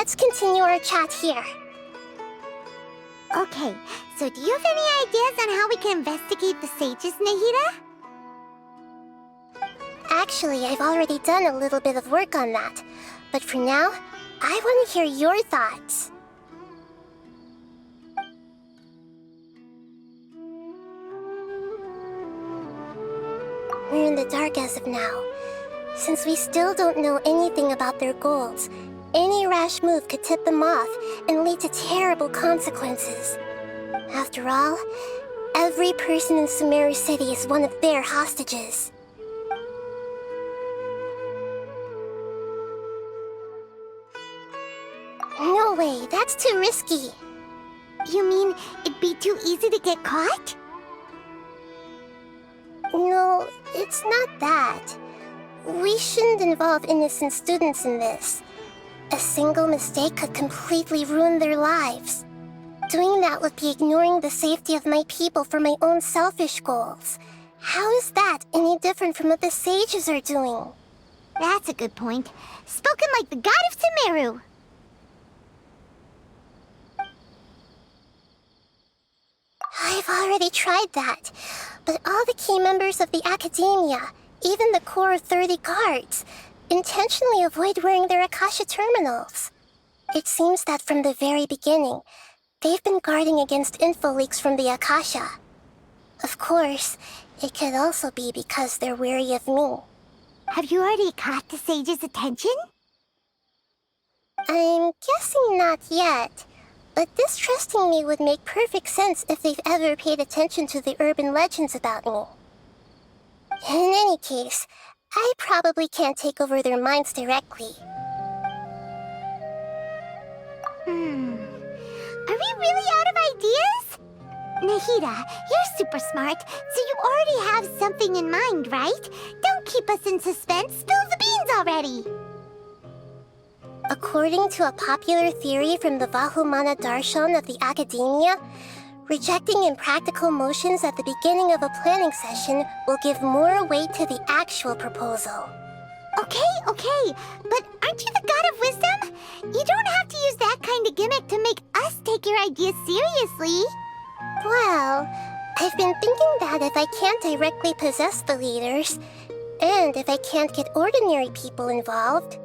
let's continue our chat here. Okay, so do you have any ideas on how we can investigate the sages, Nahida? Actually, I've already done a little bit of work on that. But for now, I want to hear your thoughts. We're in the dark as of now. Since we still don't know anything about their goals, any rash move could tip them off and lead to terrible consequences. After all, every person in Sumeru City is one of their hostages. No way, that's too risky. You mean it'd be too easy to get caught? No, it's not that. We shouldn't involve innocent students in this. A single mistake could completely ruin their lives. Doing that would be ignoring the safety of my people for my own selfish goals. How is that any different from what the sages are doing? That's a good point. Spoken like the god of Sumeru. I've already tried that, but all the key members of the Academia, even the core of 30 guards, intentionally avoid wearing their Akasha terminals. It seems that from the very beginning, they've been guarding against info leaks from the Akasha. Of course, it could also be because they're wary of me. Have you already caught the sage's attention? I'm guessing not yet. But distrusting me would make perfect sense if they've ever paid attention to the urban legends about me. In any case, I probably can't take over their minds directly. Are we really out of ideas? Nahida, you're super smart, so you already have something in mind, right? Don't keep us in suspense. Spill the beans already! According to a popular theory from the Vahumana Darshan of the Academia, rejecting impractical motions at the beginning of a planning session will give more weight to the actual proposal. Okay, but aren't you the god of wisdom? You don't have to use that kind of gimmick to make us take your ideas seriously. Well, I've been thinking that if I can't directly possess the leaders, and if I can't get ordinary people involved,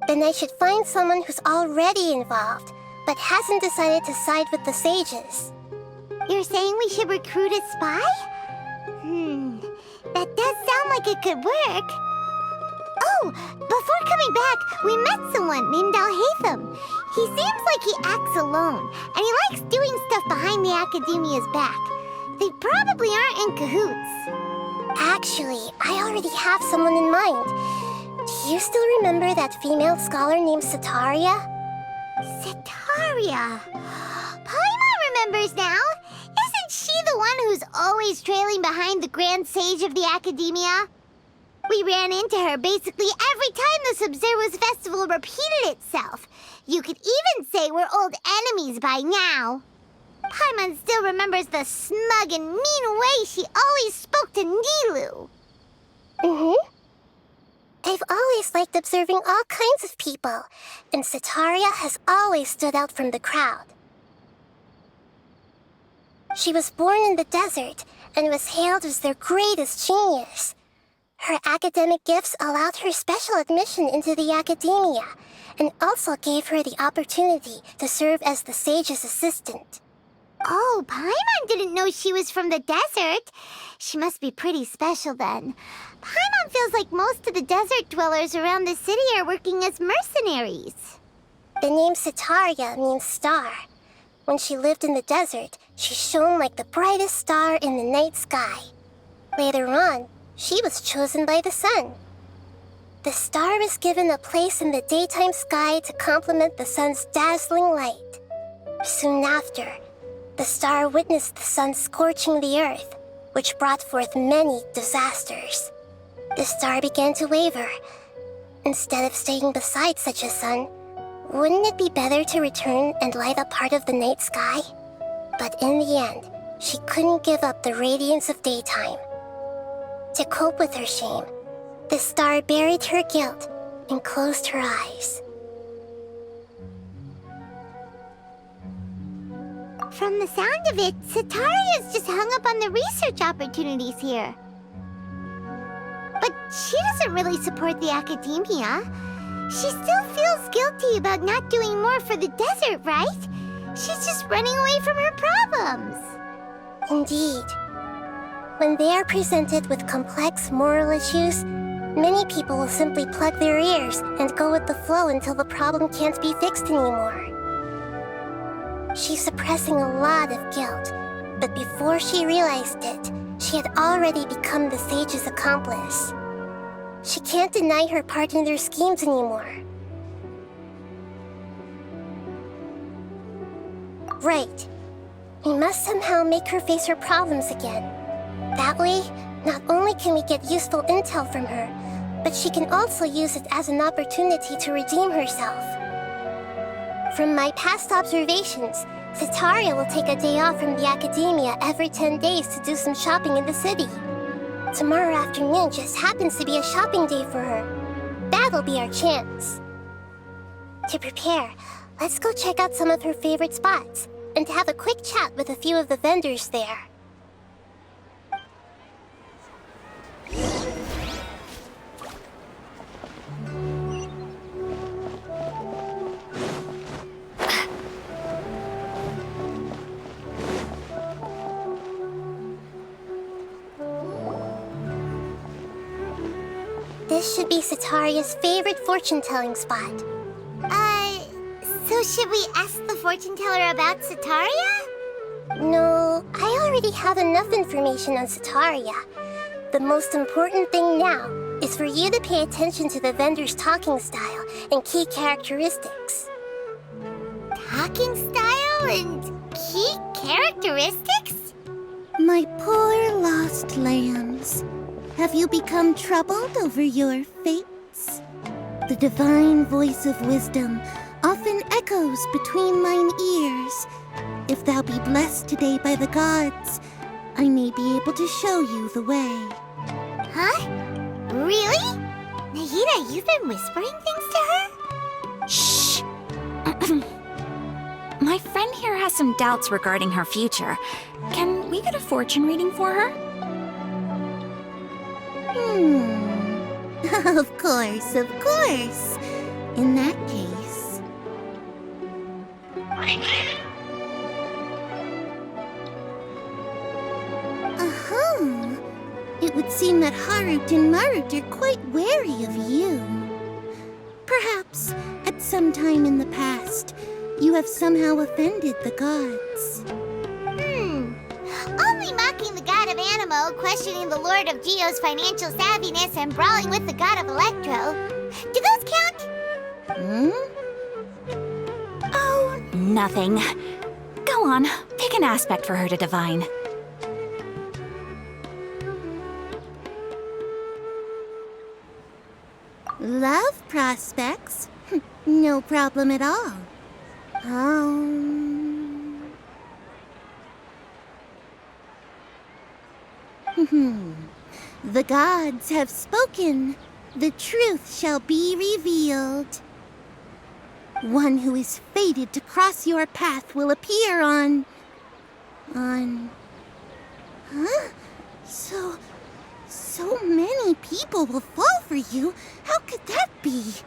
then I should find someone who's already involved, but hasn't decided to side with the sages. You're saying we should recruit a spy? That does sound like it could work. Oh, before coming back, we met someone named Alhaitham. He seems like he acts alone, and he likes doing stuff behind the Academia's back. They probably aren't in cahoots. Actually, I already have someone in mind. Do you still remember that female scholar named Setaria? Setaria? Paimon remembers now. Isn't she the one who's always trailing behind the Grand Sage of the Academia? We ran into her basically every time the Sub-Zero's festival repeated itself. You could even say we're old enemies by now. Paimon still remembers the smug and mean way she always spoke to Nilu. I've always liked observing all kinds of people, and Setaria has always stood out from the crowd. She was born in the desert and was hailed as their greatest genius. Her academic gifts allowed her special admission into the Academia, and also gave her the opportunity to serve as the sage's assistant. Oh, Paimon didn't know she was from the desert. She must be pretty special then. Paimon feels like most of the desert dwellers around the city are working as mercenaries. The name Setaria means star. When she lived in the desert, she shone like the brightest star in the night sky. Later on, she was chosen by the sun. The star was given a place in the daytime sky to complement the sun's dazzling light. Soon after, the star witnessed the sun scorching the earth, which brought forth many disasters. The star began to waver. Instead of staying beside such a sun, wouldn't it be better to return and light up part of the night sky? But in the end, she couldn't give up the radiance of daytime. To cope with her shame, the star buried her guilt and closed her eyes. From the sound of it, Sataria's just hung up on the research opportunities here. But she doesn't really support the academia. She still feels guilty about not doing more for the desert, right? She's just running away from her problems. Indeed. When they are presented with complex moral issues, many people will simply plug their ears and go with the flow until the problem can't be fixed anymore. She's suppressing a lot of guilt, but before she realized it, she had already become the sage's accomplice. She can't deny her part in their schemes anymore. Right. We must somehow make her face her problems again. That way, not only can we get useful intel from her, but she can also use it as an opportunity to redeem herself. From my past observations, Sataria will take a day off from the academia every 10 days to do some shopping in the city. Tomorrow afternoon just happens to be a shopping day for her. That'll be our chance. To prepare, let's go check out some of her favorite spots and have a quick chat with a few of the vendors there. This should be Sataria's favorite fortune-telling spot. So should we ask the fortune teller about Sataria? No, I already have enough information on Sataria. The most important thing now is for you to pay attention to the vendor's talking style and key characteristics. Talking style and key characteristics? My poor lost lambs, have you become troubled over your fates? The divine voice of wisdom often echoes between mine ears. If thou be blessed today by the gods, I may be able to show you the way. Huh? Really? Nahida, you've been whispering things to her? Shh! My friend here has some doubts regarding her future. Can we get a fortune reading for her? Of course, of course. In that case... It would seem that Harut and Marut are quite wary of you. Perhaps, at some time in the past, you have somehow offended the gods. Only mocking the god of Animo, questioning the lord of Geo's financial savviness, and brawling with the god of Electro. Do those count? Oh, nothing. Go on, pick an aspect for her to divine. Love prospects? No problem at all. The gods have spoken. The truth shall be revealed. One who is fated to cross your path will appear on... Huh? So many people will fall for you. How could that be?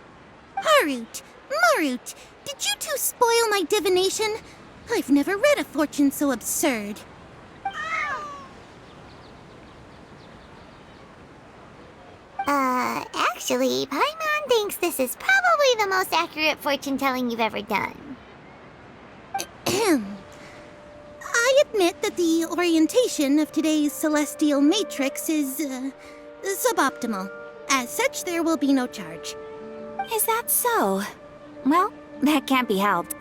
Harut, Marut, did you two spoil my divination? I've never read a fortune so absurd. Actually, Paimon thinks this is probably the most accurate fortune-telling you've ever done. I admit that the orientation of today's celestial matrix is, suboptimal. As such, there will be no charge. Is that so? Well, that can't be helped.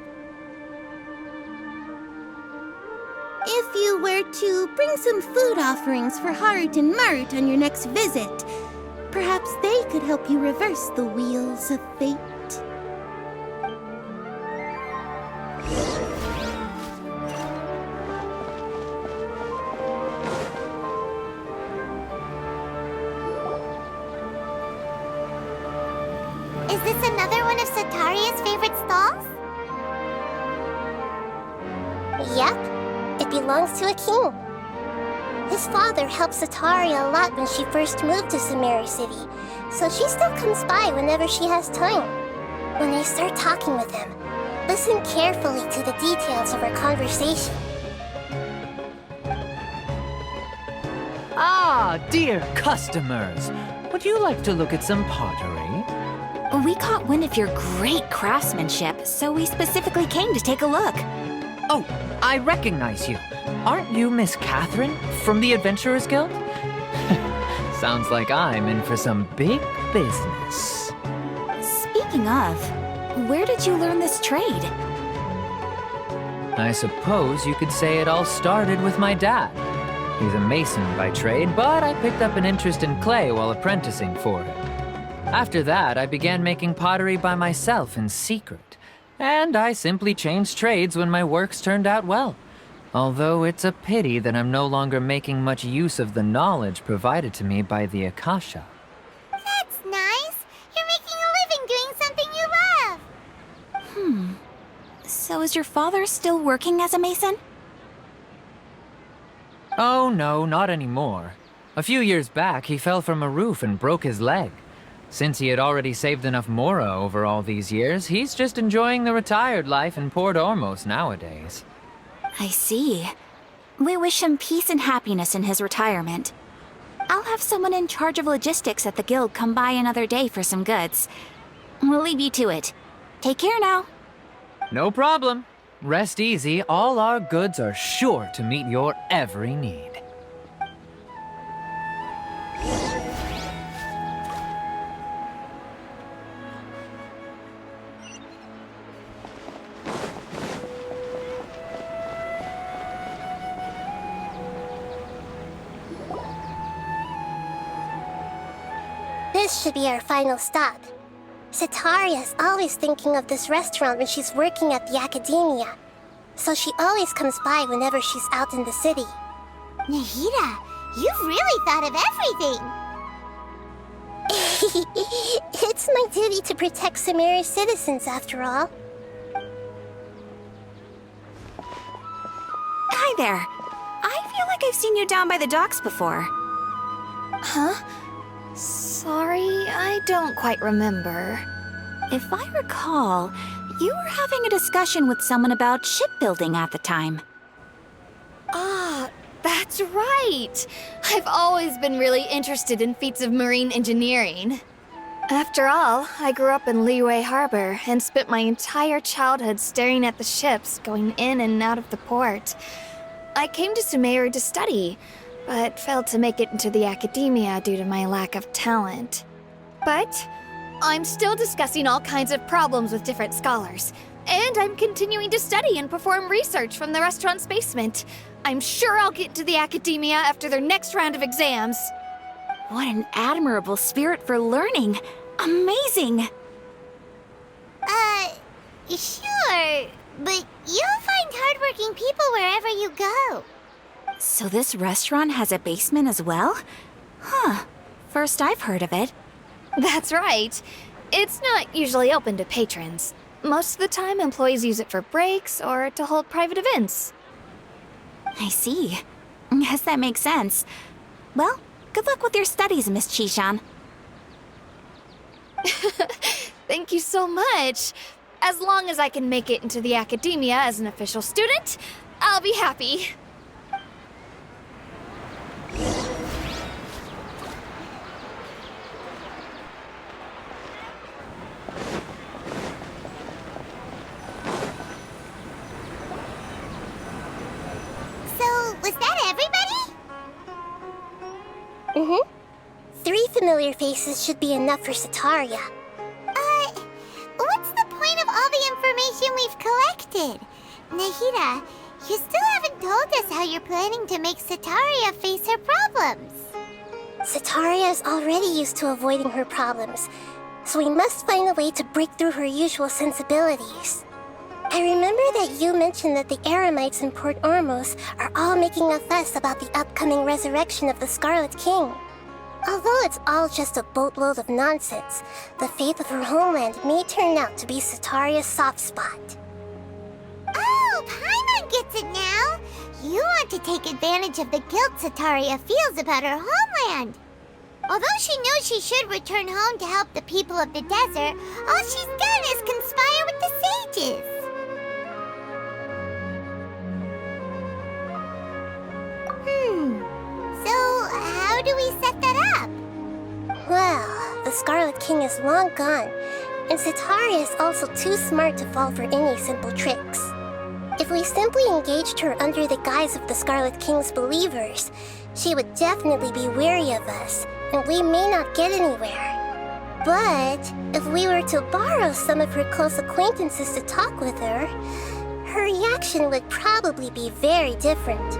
If you were to bring some food offerings for Harut and Marut on your next visit, perhaps they could help you reverse the wheels of fate. Is this another one of Sataria's favorite stalls? Yep. belongs to a king. His father helped Sataria a lot when she first moved to Samari City, so she still comes by whenever she has time. When I start talking with him, listen carefully to the details of our conversation. Ah, dear customers, would you like to look at some pottery? We caught wind of your great craftsmanship, so we specifically came to take a look. Oh, I recognize you. Aren't you Miss Catherine from the Adventurers Guild? Sounds like I'm in for some big business. Speaking of, where did you learn this trade? I suppose you could say it all started with my dad. He's a mason by trade, but I picked up an interest in clay while apprenticing for him. After that, I began making pottery by myself in secret, and I simply changed trades when my works turned out well. Although it's a pity that I'm no longer making much use of the knowledge provided to me by the Akasha. That's nice. You're making a living doing something you love. So is your father still working as a mason? Oh no, not anymore. A few years back, he fell from a roof and broke his leg. Since he had already saved enough Mora over all these years, he's just enjoying the retired life in Port Ormos nowadays. I see. We wish him peace and happiness in his retirement. I'll have someone in charge of logistics at the guild come by another day for some goods. We'll leave you to it. Take care now. No problem. Rest easy, all our goods are sure to meet your every need. This should be our final stop. Sataria is always thinking of this restaurant when she's working at the academia, so she always comes by whenever she's out in the city. Nahida, you've really thought of everything. It's my duty to protect Samari's citizens, after all. Hi there. I feel like I've seen you down by the docks before. Huh? Sorry, I don't quite remember. If I recall, you were having a discussion with someone about shipbuilding at the time. Ah, that's right! I've always been really interested in feats of marine engineering. After all, I grew up in Liyue Harbor and spent my entire childhood staring at the ships going in and out of the port. I came to Sumeru to study, but failed to make it into the academia due to my lack of talent. But I'm still discussing all kinds of problems with different scholars, and I'm continuing to study and perform research from the restaurant's basement. I'm sure I'll get to the academia after their next round of exams. What an admirable spirit for learning! Amazing! Sure, but you'll find hardworking people wherever you go. So this restaurant has a basement as well? Huh. First I've heard of it. That's right. It's not usually open to patrons. Most of the time, employees use it for breaks or to hold private events. I see. Guess that makes sense. Well, good luck with your studies, Miss Chishan. Thank you so much. As long as I can make it into the academia as an official student, I'll be happy. Was that everybody? Mm-hmm. 3 familiar faces should be enough for Sataria. What's the point of all the information we've collected? Nahida, you still haven't told us how you're planning to make Sataria face her problems. Sataria is already used to avoiding her problems, so we must find a way to break through her usual sensibilities. I remember that you mentioned that the Eremites in Port Ormos are all making a fuss about the upcoming resurrection of the Scarlet King. Although it's all just a boatload of nonsense, the faith of her homeland may turn out to be Sataria's soft spot. Oh, Paimon gets it now! You want to take advantage of the guilt Sataria feels about her homeland. Although she knows she should return home to help the people of the desert, all she's done is conspire with the sages. So how do we set that up? Well, the Scarlet King is long gone, and Sataria is also too smart to fall for any simple tricks. If we simply engaged her under the guise of the Scarlet King's believers, she would definitely be wary of us, and we may not get anywhere. But if we were to borrow some of her close acquaintances to talk with her, her reaction would probably be very different.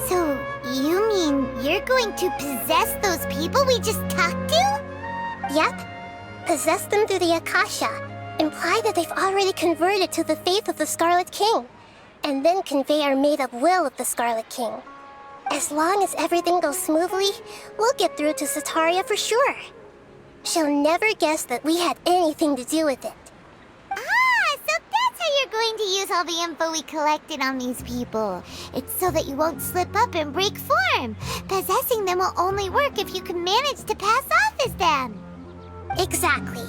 So, you mean you're going to possess those people we just talked to? Yep. Possess them through the Akasha. Imply that they've already converted to the faith of the Scarlet King. And then convey our made-up will of the Scarlet King. As long as everything goes smoothly, we'll get through to Sataria for sure. She'll never guess that we had anything to do with it. Ah, so that's how you're going to use all the info we collected on these people. It's so that you won't slip up and break form. Possessing them will only work if you can manage to pass off as them. Exactly.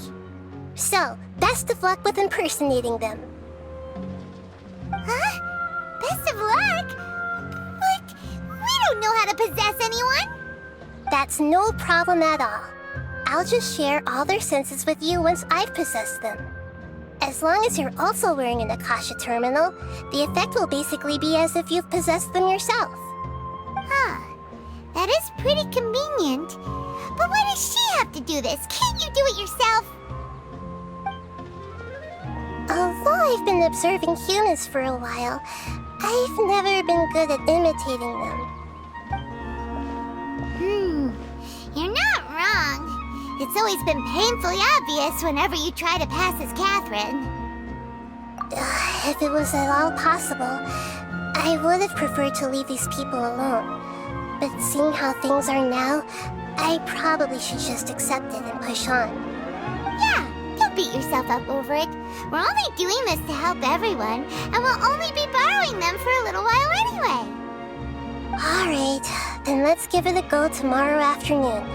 So, best of luck with impersonating them. Huh? Best of luck? But we don't know how to possess anyone. That's no problem at all. I'll just share all their senses with you once I've possessed them. As long as you're also wearing an Akasha terminal, the effect will basically be as if you've possessed them yourself. Huh. That is pretty convenient. But why does she have to do this? Can't you do it yourself? Although I've been observing humans for a while, I've never been good at imitating them. You're not wrong. It's always been painfully obvious whenever you try to pass as Catherine. If it was at all possible, I would have preferred to leave these people alone. But seeing how things are now, I probably should just accept it and push on. Yeah, don't beat yourself up over it. We're only doing this to help everyone, and we'll only be borrowing them for a little while anyway. Alright, then let's give it a go tomorrow afternoon.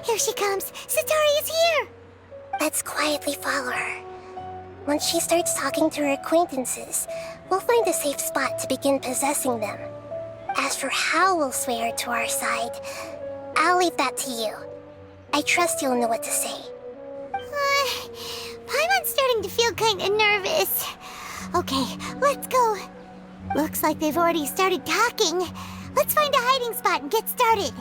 Here she comes. Sataria's here. Let's quietly follow her. Once she starts talking to her acquaintances, we'll find a safe spot to begin possessing them. As for how we'll sway her to our side, I'll leave that to you. I trust you'll know what to say. Paimon's starting to feel kind of nervous. Okay, let's go. Looks like they've already started talking. Let's find a hiding spot and get started.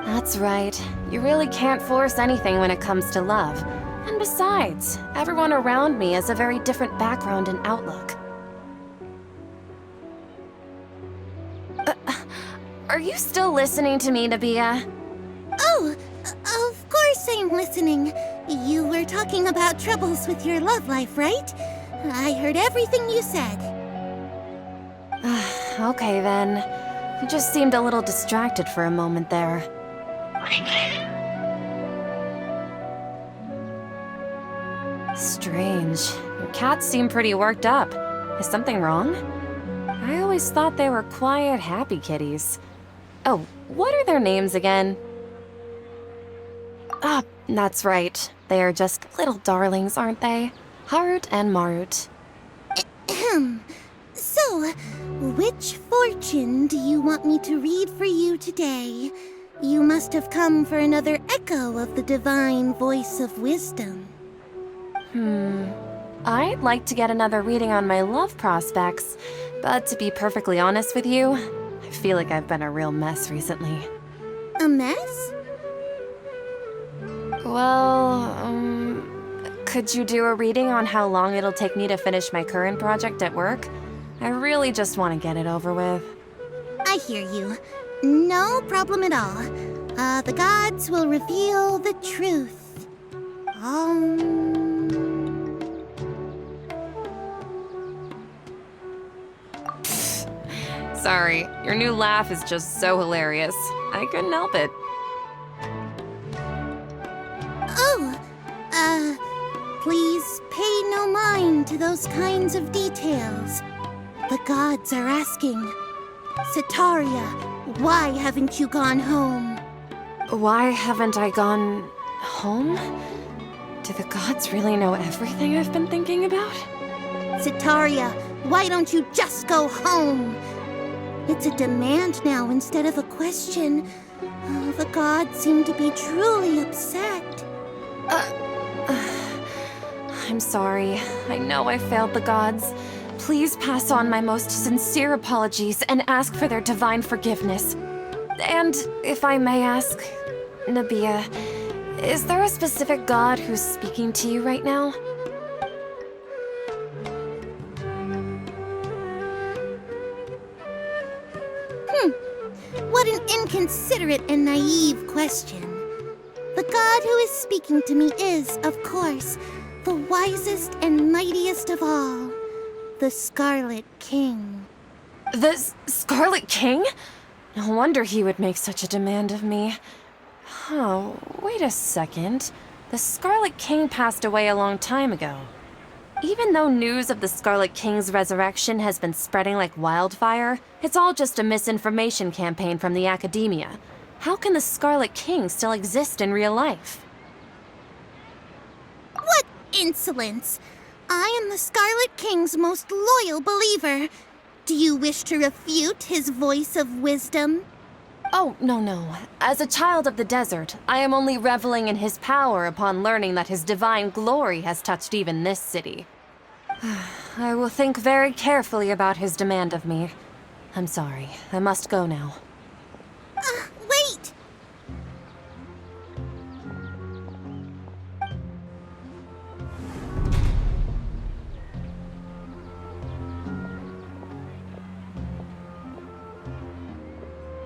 That's right. You really can't force anything when it comes to love. And besides, everyone around me has a very different background and outlook. Are you still listening to me, Nabia? Oh, of course I'm listening. You were talking about troubles with your love life, right? I heard everything you said. Okay then. You just seemed a little distracted for a moment there. Strange. Your cats seem pretty worked up. Is something wrong? I always thought they were quiet, happy kitties. Oh, what are their names again? Ah, that's right. They are just little darlings, aren't they? Harut and Marut. So, which fortune do you want me to read for you today? You must have come for another echo of the divine voice of wisdom. I'd like to get another reading on my love prospects, but to be perfectly honest with you, I feel like I've been a real mess recently. A mess? Well, could you do a reading on how long it'll take me to finish my current project at work? I really just want to get it over with. I hear you. No problem at all. The gods will reveal the truth. Sorry, your new laugh is just so hilarious. I couldn't help it. Please pay no mind to those kinds of details. The gods are asking, Setaria, why haven't you gone home? Why haven't I gone home? Do the gods really know everything I've been thinking about? Setaria, why don't you just go home? It's a demand now instead of a question. The gods seem to be truly upset. I'm sorry. I know I failed the gods. Please pass on my most sincere apologies and ask for their divine forgiveness. And if I may ask, Nabia, is there a specific god who's speaking to you right now? What an inconsiderate and naive question. The god who is speaking to me is, of course, the wisest and mightiest of all, the Scarlet King. The Scarlet King? No wonder he would make such a demand of me. Oh, wait a second. The Scarlet King passed away a long time ago. Even though news of the Scarlet King's resurrection has been spreading like wildfire, it's all just a misinformation campaign from the academia. How can the Scarlet King still exist in real life? What insolence! I am the Scarlet King's most loyal believer. Do you wish to refute his voice of wisdom? Oh, no. As a child of the desert, I am only reveling in his power upon learning that his divine glory has touched even this city. I will think very carefully about his demand of me. I'm sorry. I must go now. Wait!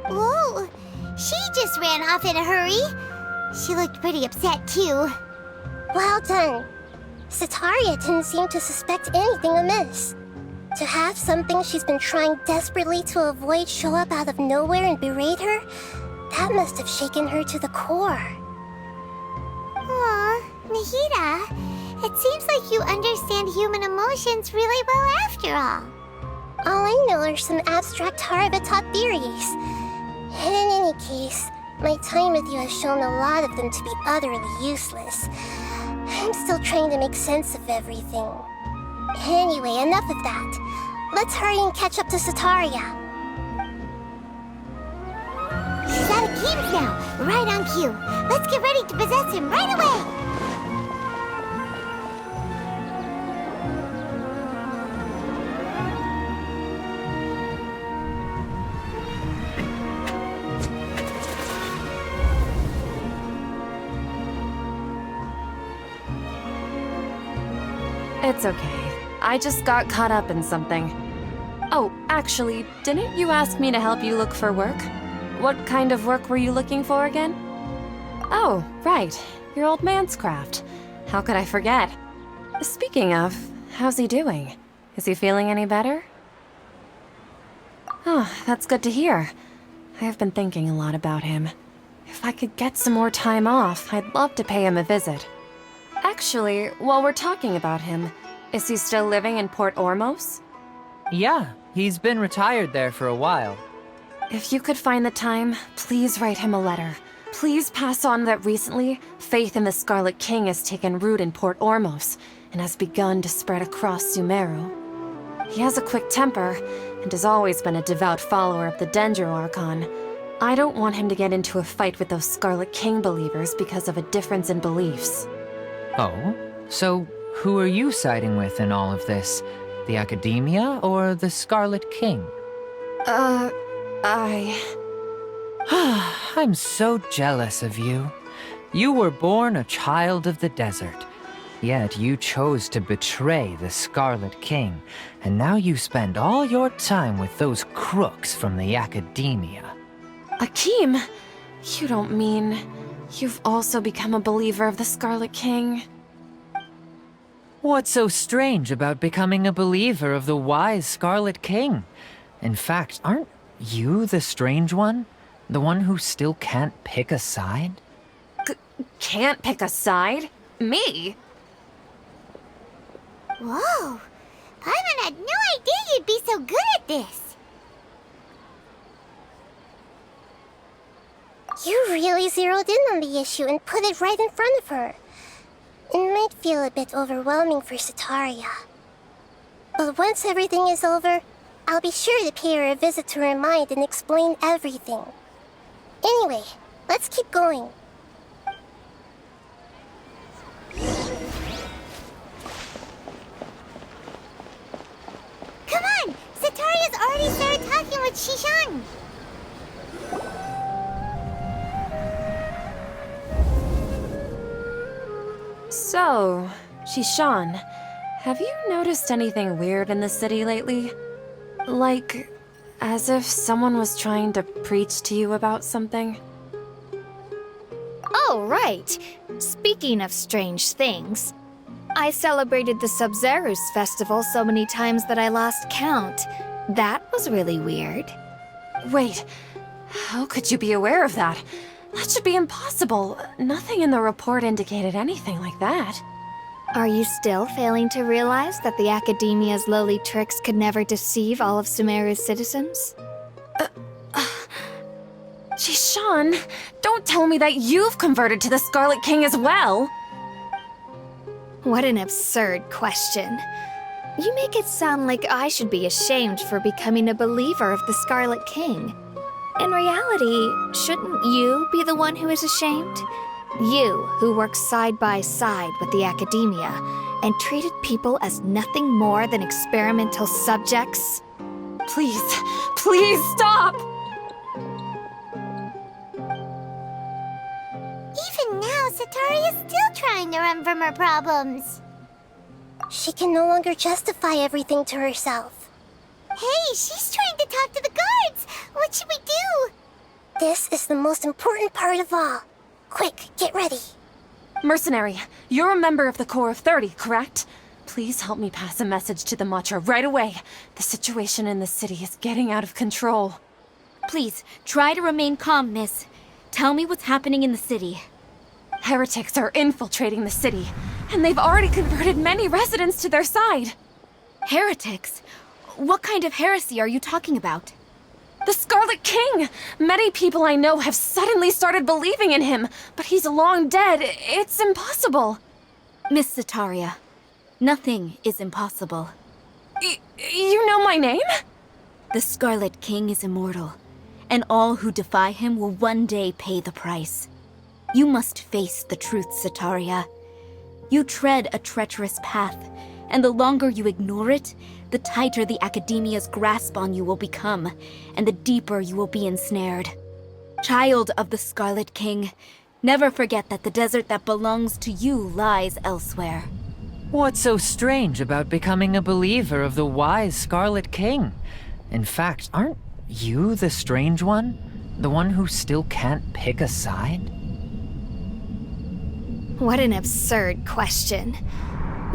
Whoa! She just ran off in a hurry. She looked pretty upset, too. Well done. Setaria didn't seem to suspect anything amiss. To have something she's been trying desperately to avoid show up out of nowhere and berate her, that must have shaken her to the core. Aw, Nahida, it seems like you understand human emotions really well after all. All I know are some abstract Harva-taught theories. And in any case, my time with you has shown a lot of them to be utterly useless. I'm still trying to make sense of everything. Anyway, enough of that. Let's hurry and catch up to Setaria. He's out of games now, right on cue. Let's get ready to possess him right away. It's okay. I just got caught up in something. Oh, actually, didn't you ask me to help you look for work? What kind of work were you looking for again? Oh, right. Your old man's craft. How could I forget? Speaking of, how's he doing? Is he feeling any better? Oh, that's good to hear. I have been thinking a lot about him. If I could get some more time off, I'd love to pay him a visit. Actually, while we're talking about him, Is he still living in Port Ormos? Yeah, he's been retired there for a while. If you could find the time, please write him a letter. Please pass on that recently, faith in the Scarlet King has taken root in Port Ormos and has begun to spread across Sumeru. He has a quick temper and has always been a devout follower of the Dendro Archon. I don't want him to get into a fight with those Scarlet King believers because of a difference in beliefs. Oh? So who are you siding with in all of this? The Academia or the Scarlet King? I'm so jealous of you. You were born a child of the desert, yet you chose to betray the Scarlet King, and now you spend all your time with those crooks from the Academia. Akeem, you don't mean you've also become a believer of the Scarlet King? What's so strange about becoming a believer of the wise Scarlet King? In fact, aren't you the strange one? The one who still can't pick a side? Can't pick a side? Me? Whoa! Paimon had no idea you'd be so good at this. You really zeroed in on the issue and put it right in front of her. It might feel a bit overwhelming for Setaria. But once everything is over, I'll be sure to pay her a visit to her mind and explain everything. Anyway, let's keep going. Come on! Setaria's already started talking with Shishan. So, Shishan, have you noticed anything weird in the city lately? Like, as if someone was trying to preach to you about something? Oh, right. Speaking of strange things, I celebrated the Sub-Zerus festival so many times that I lost count. That was really weird. Wait, how could you be aware of that? That should be impossible. Nothing in the report indicated anything like that. Are you still failing to realize that the Academia's lowly tricks could never deceive all of Sumeru's citizens? Shishan, don't tell me that you've converted to the Scarlet King as well! What an absurd question. You make it sound like I should be ashamed for becoming a believer of the Scarlet King. In reality, shouldn't you be the one who is ashamed? You, who worked side by side with the Academia and treated people as nothing more than experimental subjects? Please, please stop! Even now, Setaria's still trying to run from her problems. She can no longer justify everything to herself. Hey, she's trying to talk to the guards! What should we do? This is the most important part of all. Quick, get ready. Mercenary, you're a member of the Corps of 30, correct? Please help me pass a message to the Matcha right away. The situation in the city is getting out of control. Please, try to remain calm, miss. Tell me what's happening in the city. Heretics are infiltrating the city, and they've already converted many residents to their side. Heretics? What kind of heresy are you talking about? The Scarlet King! Many people I know have suddenly started believing in him, but he's long dead. It's impossible. Miss Setaria, nothing is impossible. You know my name? The Scarlet King is immortal, and all who defy him will one day pay the price. You must face the truth, Setaria. You tread a treacherous path, and the longer you ignore it, the tighter the Academia's grasp on you will become, and the deeper you will be ensnared. Child of the Scarlet King, never forget that the desert that belongs to you lies elsewhere. What's so strange about becoming a believer of the wise Scarlet King? In fact, aren't you the strange one? The one who still can't pick a side? What an absurd question.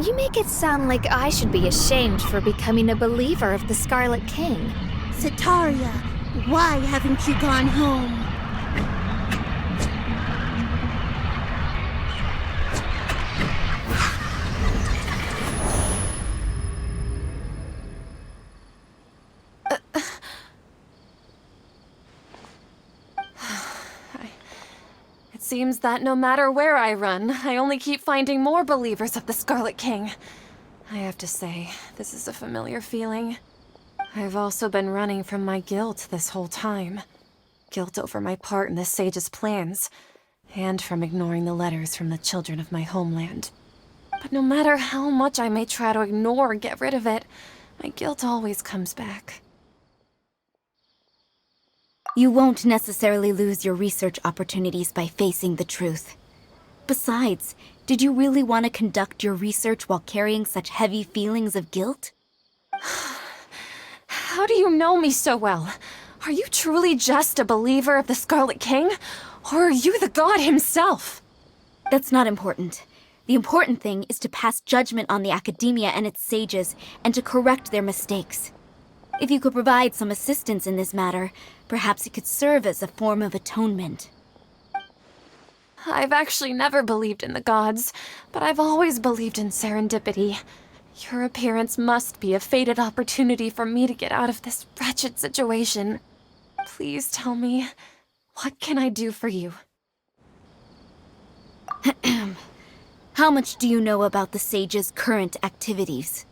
You make it sound like I should be ashamed for becoming a believer of the Scarlet King. Setaria, why haven't you gone home? seems that no matter where I run, I only keep finding more believers of the Scarlet King. I have to say, this is a familiar feeling. I've also been running from my guilt this whole time. Guilt over my part in the sage's plans, and from ignoring the letters from the children of my homeland. But no matter how much I may try to ignore or get rid of it, my guilt always comes back. You won't necessarily lose your research opportunities by facing the truth. Besides, did you really want to conduct your research while carrying such heavy feelings of guilt? How do you know me so well? Are you truly just a believer of the Scarlet King? Or are you the god himself? That's not important. The important thing is to pass judgment on the academia and its sages, and to correct their mistakes. If you could provide some assistance in this matter, perhaps it could serve as a form of atonement. I've actually never believed in the gods, but I've always believed in serendipity. Your appearance must be a fated opportunity for me to get out of this wretched situation. Please tell me, what can I do for you? How much do you know about the sage's current activities?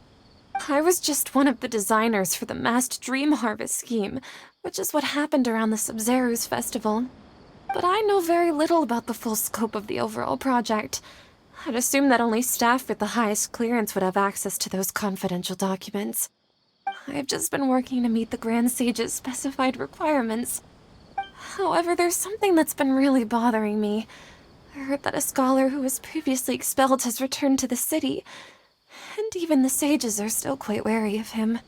I was just one of the designers for the massed dream harvest scheme, which is what happened around the Sub-Zeru's festival. But I know very little about the full scope of the overall project. I'd assume that only staff with the highest clearance would have access to those confidential documents. I've just been working to meet the Grand Sage's specified requirements. However, there's something that's been really bothering me. I heard that a scholar who was previously expelled has returned to the city, and even the sages are still quite wary of him.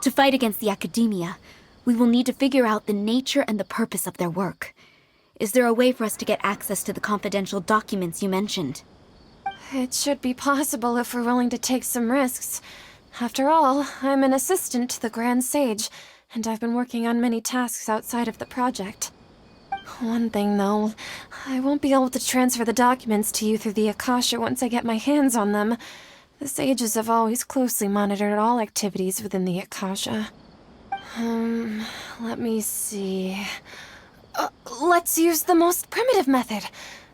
To fight against the academia, we will need to figure out the nature and the purpose of their work. Is there a way for us to get access to the confidential documents you mentioned? It should be possible if we're willing to take some risks. After all, I'm an assistant to the Grand Sage, and I've been working on many tasks outside of the project. One thing, though, I won't be able to transfer the documents to you through the Akasha once I get my hands on them. The sages have always closely monitored all activities within the Akasha. Let me see... let's use the most primitive method.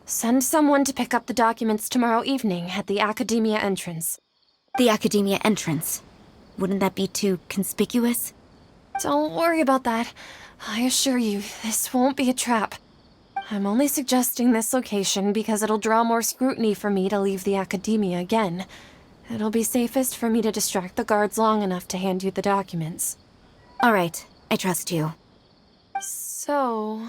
Send someone to pick up the documents tomorrow evening at the Academia entrance. The Academia entrance? Wouldn't that be too conspicuous? Don't worry about that. I assure you, this won't be a trap. I'm only suggesting this location because it'll draw more scrutiny for me to leave the Academia again. It'll be safest for me to distract the guards long enough to hand you the documents. All right, I trust you. So,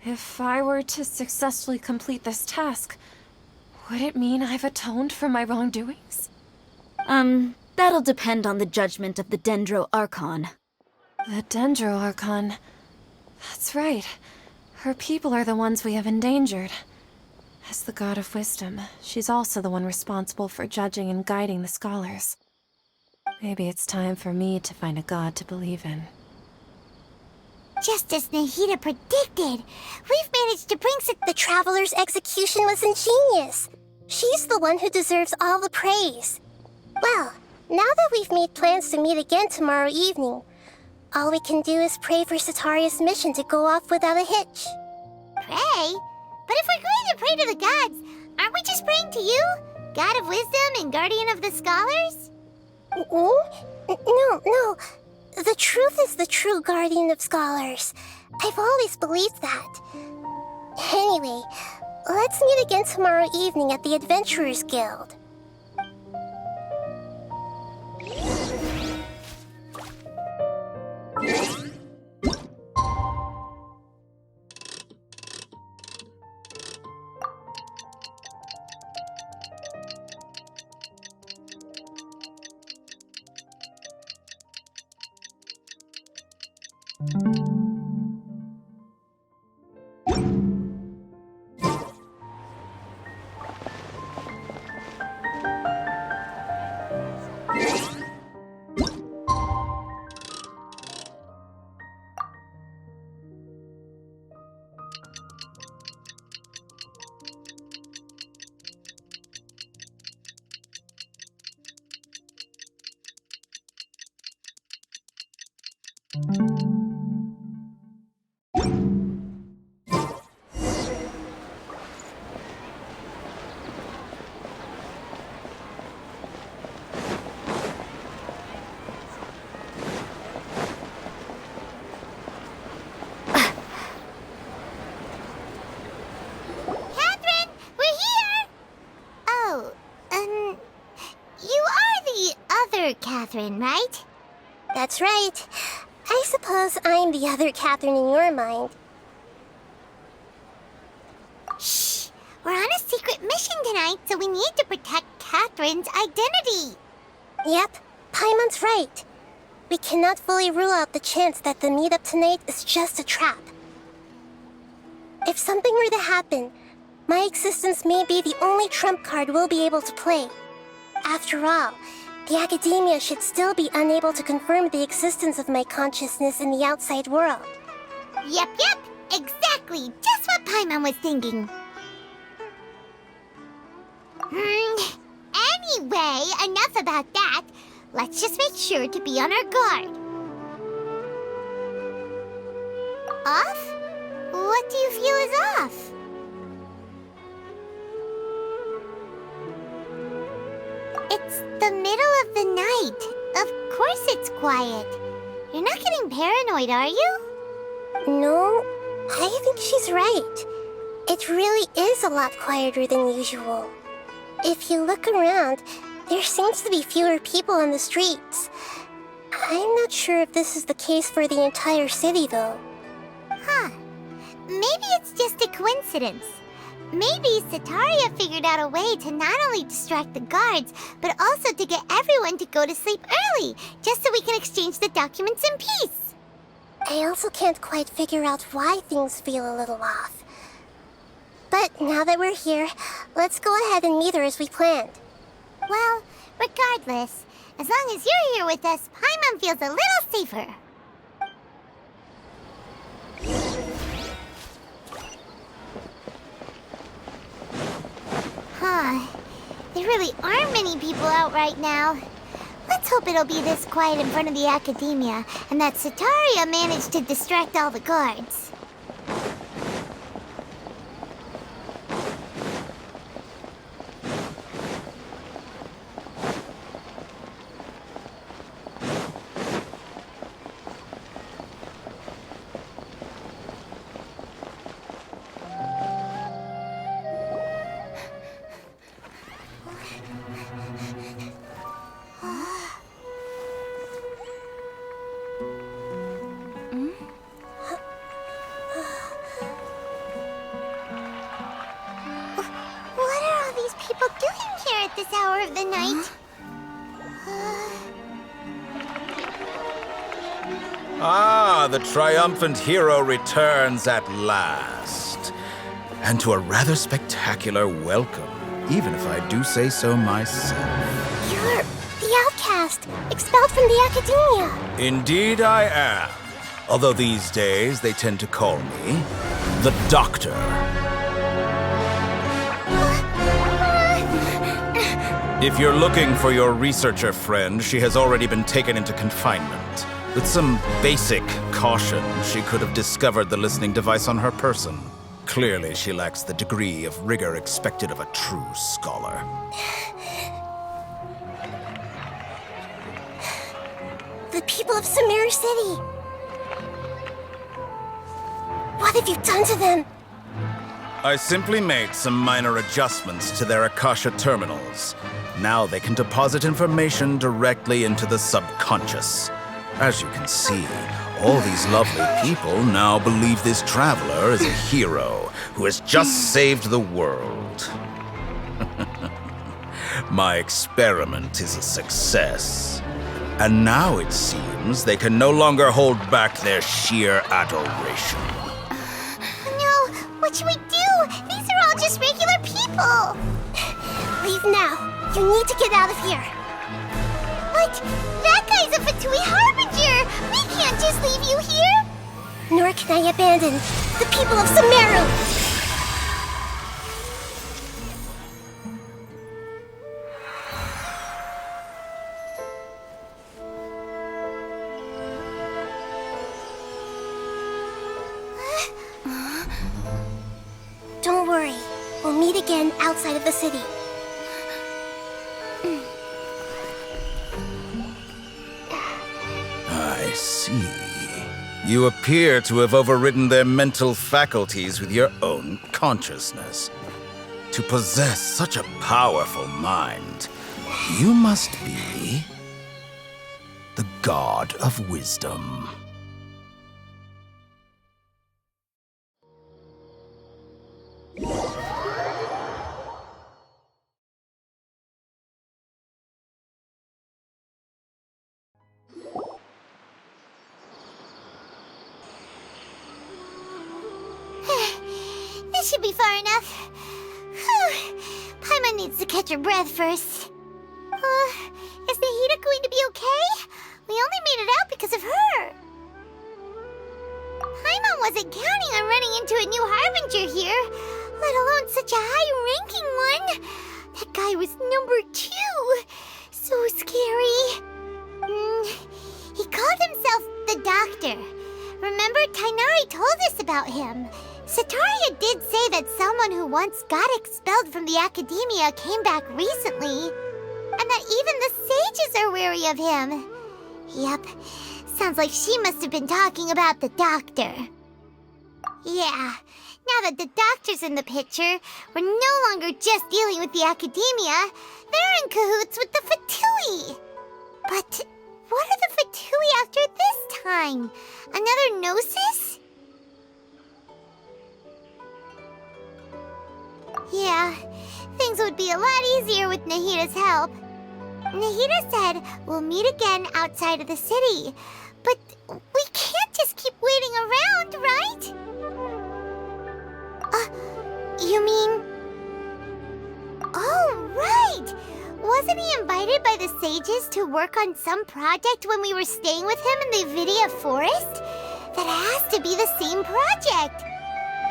if I were to successfully complete this task, would it mean I've atoned for my wrongdoings? That'll depend on the judgment of the Dendro Archon. The Dendro Archon. That's right. Her people are the ones we have endangered. As the god of wisdom, she's also the one responsible for judging and guiding the scholars. Maybe it's time for me to find a god to believe in. Just as Nahida predicted, we've managed to bring The Traveler's execution was ingenious. She's the one who deserves all the praise. Well, now that we've made plans to meet again tomorrow evening, all we can do is pray for Sataria's mission to go off without a hitch. Pray? But if we're going to pray to the gods, aren't we just praying to you? God of wisdom and guardian of the scholars? No. The truth is the true guardian of scholars. I've always believed that. Anyway, let's meet again tomorrow evening at the Adventurers Guild. Catherine, right? That's right. I suppose I'm the other Catherine in your mind. Shh! We're on a secret mission tonight, so we need to protect Catherine's identity. Yep, Paimon's right. We cannot fully rule out the chance that the meetup tonight is just a trap. If something were to happen, my existence may be the only trump card we'll be able to play. After all, the Academia should still be unable to confirm the existence of my consciousness in the outside world. Yep, exactly. Just what Paimon was thinking. Anyway, enough about that. Let's just make sure to be on our guard. Off? What do you feel is off? It's the middle of the night. Of course it's quiet. You're not getting paranoid, are you? No, I think she's right. It really is a lot quieter than usual. If you look around, there seems to be fewer people on the streets. I'm not sure if this is the case for the entire city, though. Huh. Maybe it's just a coincidence. Maybe Setaria figured out a way to not only distract the guards, but also to get everyone to go to sleep early, just so we can exchange the documents in peace. I also can't quite figure out why things feel a little off. But now that we're here, let's go ahead and meet her as we planned. Well, regardless, as long as you're here with us, Paimon feels a little safer. Huh. There really aren't many people out right now. Let's hope it'll be this quiet in front of the Academia, and that Setaria managed to distract all the guards. This hour of the night. Ah, the triumphant hero returns at last. And to a rather spectacular welcome, even if I do say so myself. You're the outcast, expelled from the Academia. Indeed I am. Although these days they tend to call me the Doctor. If you're looking for your researcher friend, she has already been taken into confinement. With some basic caution, she could have discovered the listening device on her person. Clearly, she lacks the degree of rigor expected of a true scholar. The people of Sumeru City. What have you done to them? I simply made some minor adjustments to their Akasha terminals. Now they can deposit information directly into the subconscious. As you can see, all these lovely people now believe this traveler is a hero who has just saved the world. My experiment is a success. And now it seems they can no longer hold back their sheer adoration. No, what should we do? These are all just regular people. Leave now. You need to get out of here. But that guy's a Fatui Harbinger. We can't just leave you here. Nor can I abandon the people of Sumeru. Don't worry. We'll meet again outside of the city. I see. You appear to have overridden their mental faculties with your own consciousness. To possess such a powerful mind, you must be god of wisdom. This should be far enough. Whew. Paimon needs to catch her breath first. Is Nahida going to be okay? We only made it out because of her. Paimon wasn't counting on running into a new Harbinger here, let alone such a high-ranking one. That guy was number 2. So scary. He called himself the Doctor. Remember, Tainari told us about him. Sataria did say that someone who once got expelled from the Academia came back recently, and that even the sages are wary of him. Yep, sounds like she must have been talking about the Doctor. Yeah, now that the Doctor's in the picture, we're no longer just dealing with the Academia, they're in cahoots with the Fatui. But what are the Fatui after this time? Another Gnosis? Yeah, things would be a lot easier with Nahida's help. Nahida said we'll meet again outside of the city. But we can't just keep waiting around, right? You mean... Oh, right! Wasn't he invited by the sages to work on some project when we were staying with him in the Vidia Forest? That has to be the same project!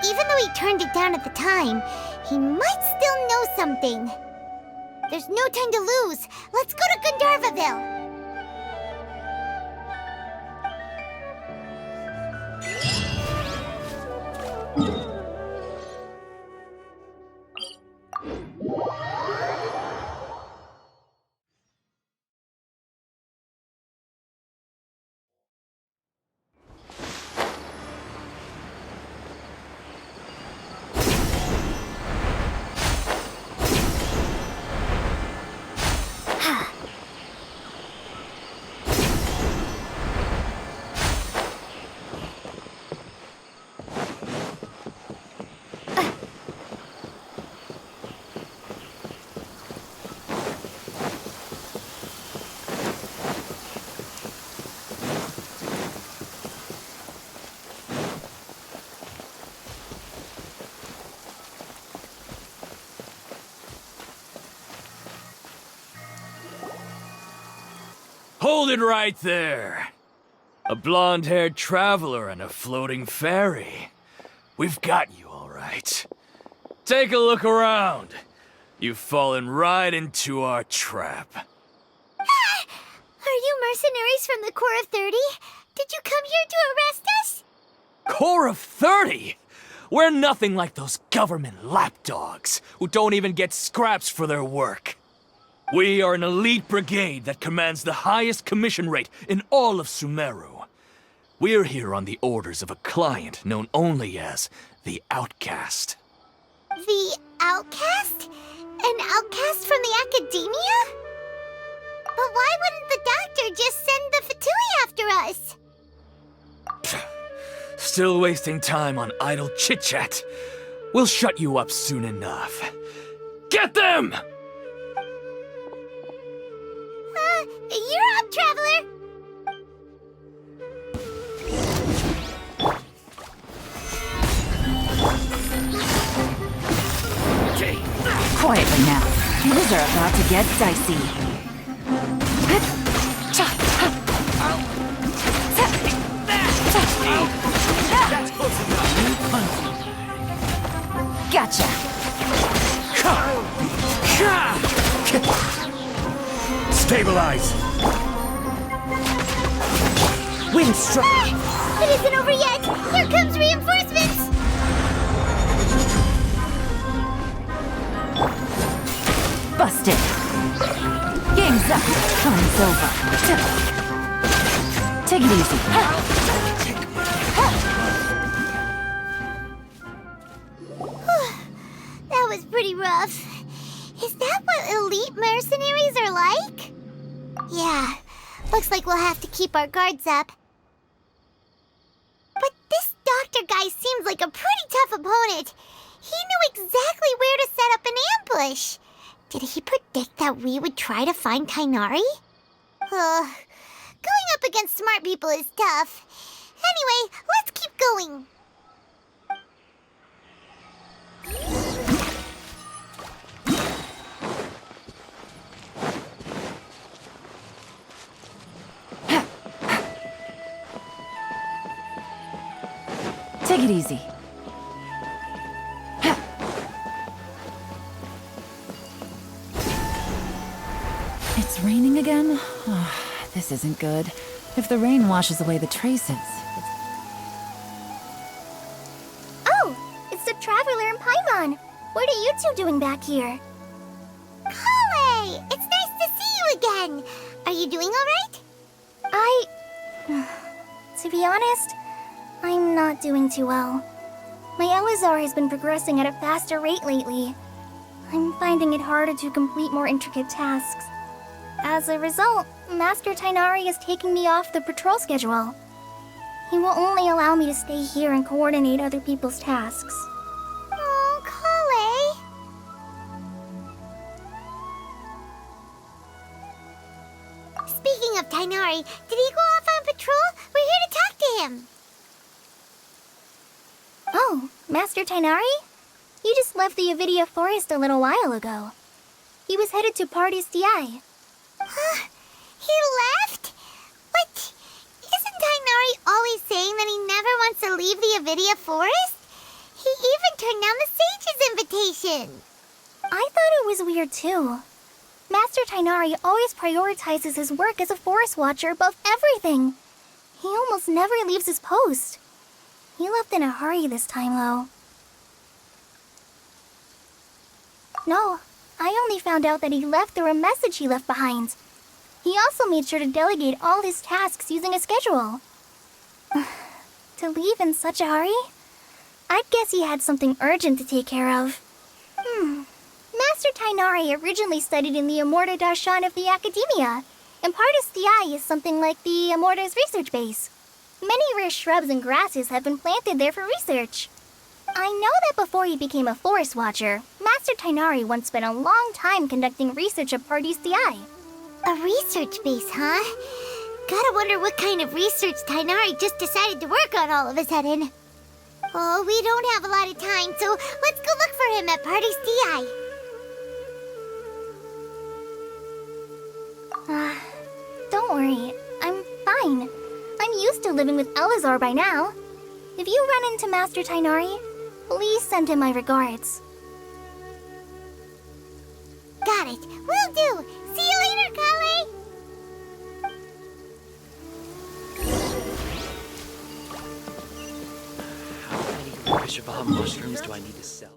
Even though he turned it down at the time, he might still know something. There's no time to lose. Let's go to Gandharvaville. Hold it right there. A blonde-haired traveler and a floating fairy. We've got you all right. Take a look around. You've fallen right into our trap. Are you mercenaries from the Corps of 30? Did you come here to arrest us? Corps of 30? We're nothing like those government lapdogs who don't even get scraps for their work. We are an elite brigade that commands the highest commission rate in all of Sumeru. We're here on the orders of a client known only as the Outcast. The Outcast? An outcast from the Academia? But why wouldn't the Doctor just send the Fatui after us? Still wasting time on idle chit-chat. We'll shut you up soon enough. Get them! You're up, Traveler! Quietly now. Things are about to get dicey. Gotcha. Stabilize! Wind strike! It isn't over yet! Here comes reinforcements! Busted. Game's up. Fun's over. Take it easy. That was pretty rough. Is that what elite mercenaries are like? Yeah, Looks like we'll have to keep our guards up. But this doctor guy seems like a pretty tough opponent. He knew exactly where to set up an ambush. Did he predict that we would try to find Tighnari? Going up against smart people is tough. Anyway, let's keep going. Take it easy. It's raining again? Oh, this isn't good. If the rain washes away the traces. Oh, it's the Traveler and Paimon. What are you two doing back here? Kale! It's nice to see you again. Are you doing all right? To be honest, I'm not doing too well. My Elazar has been progressing at a faster rate lately. I'm finding it harder to complete more intricate tasks. As a result, Master Tighnari is taking me off the patrol schedule. He will only allow me to stay here and coordinate other people's tasks. Oh, Kale. Speaking of Tighnari, did he go off on patrol? We're here to talk to him. Oh, Master Tighnari? You just left the Avidia Forest a little while ago. He was headed to Party's DI. He left? But isn't Tighnari always saying that he never wants to leave the Avidia Forest? He even turned down the Sage's invitation. I thought it was weird too. Master Tighnari always prioritizes his work as a forest watcher above everything. He almost never leaves his post. He left in a hurry this time, though. No, I only found out that he left through a message he left behind. He also made sure to delegate all his tasks using a schedule. To leave in such a hurry? I guess he had something urgent to take care of. Master Tighnari originally studied in the Amorta Darshan of the Academia, and Partis Di is something like the Amorta's research base. Many rare shrubs and grasses have been planted there for research. I know that before he became a forest watcher, Master Tighnari once spent a long time conducting research at Partis Di. A research base, huh? Gotta wonder what kind of research Tighnari just decided to work on all of a sudden. Oh, we don't have a lot of time, so let's go look for him at Partis Di. Don't worry, I'm fine. I'm used to living with Elazar by now. If you run into Master Tighnari, please send him my regards. Got it. Will do. See you later, Kale. How many Rishava mushrooms do I need to sell?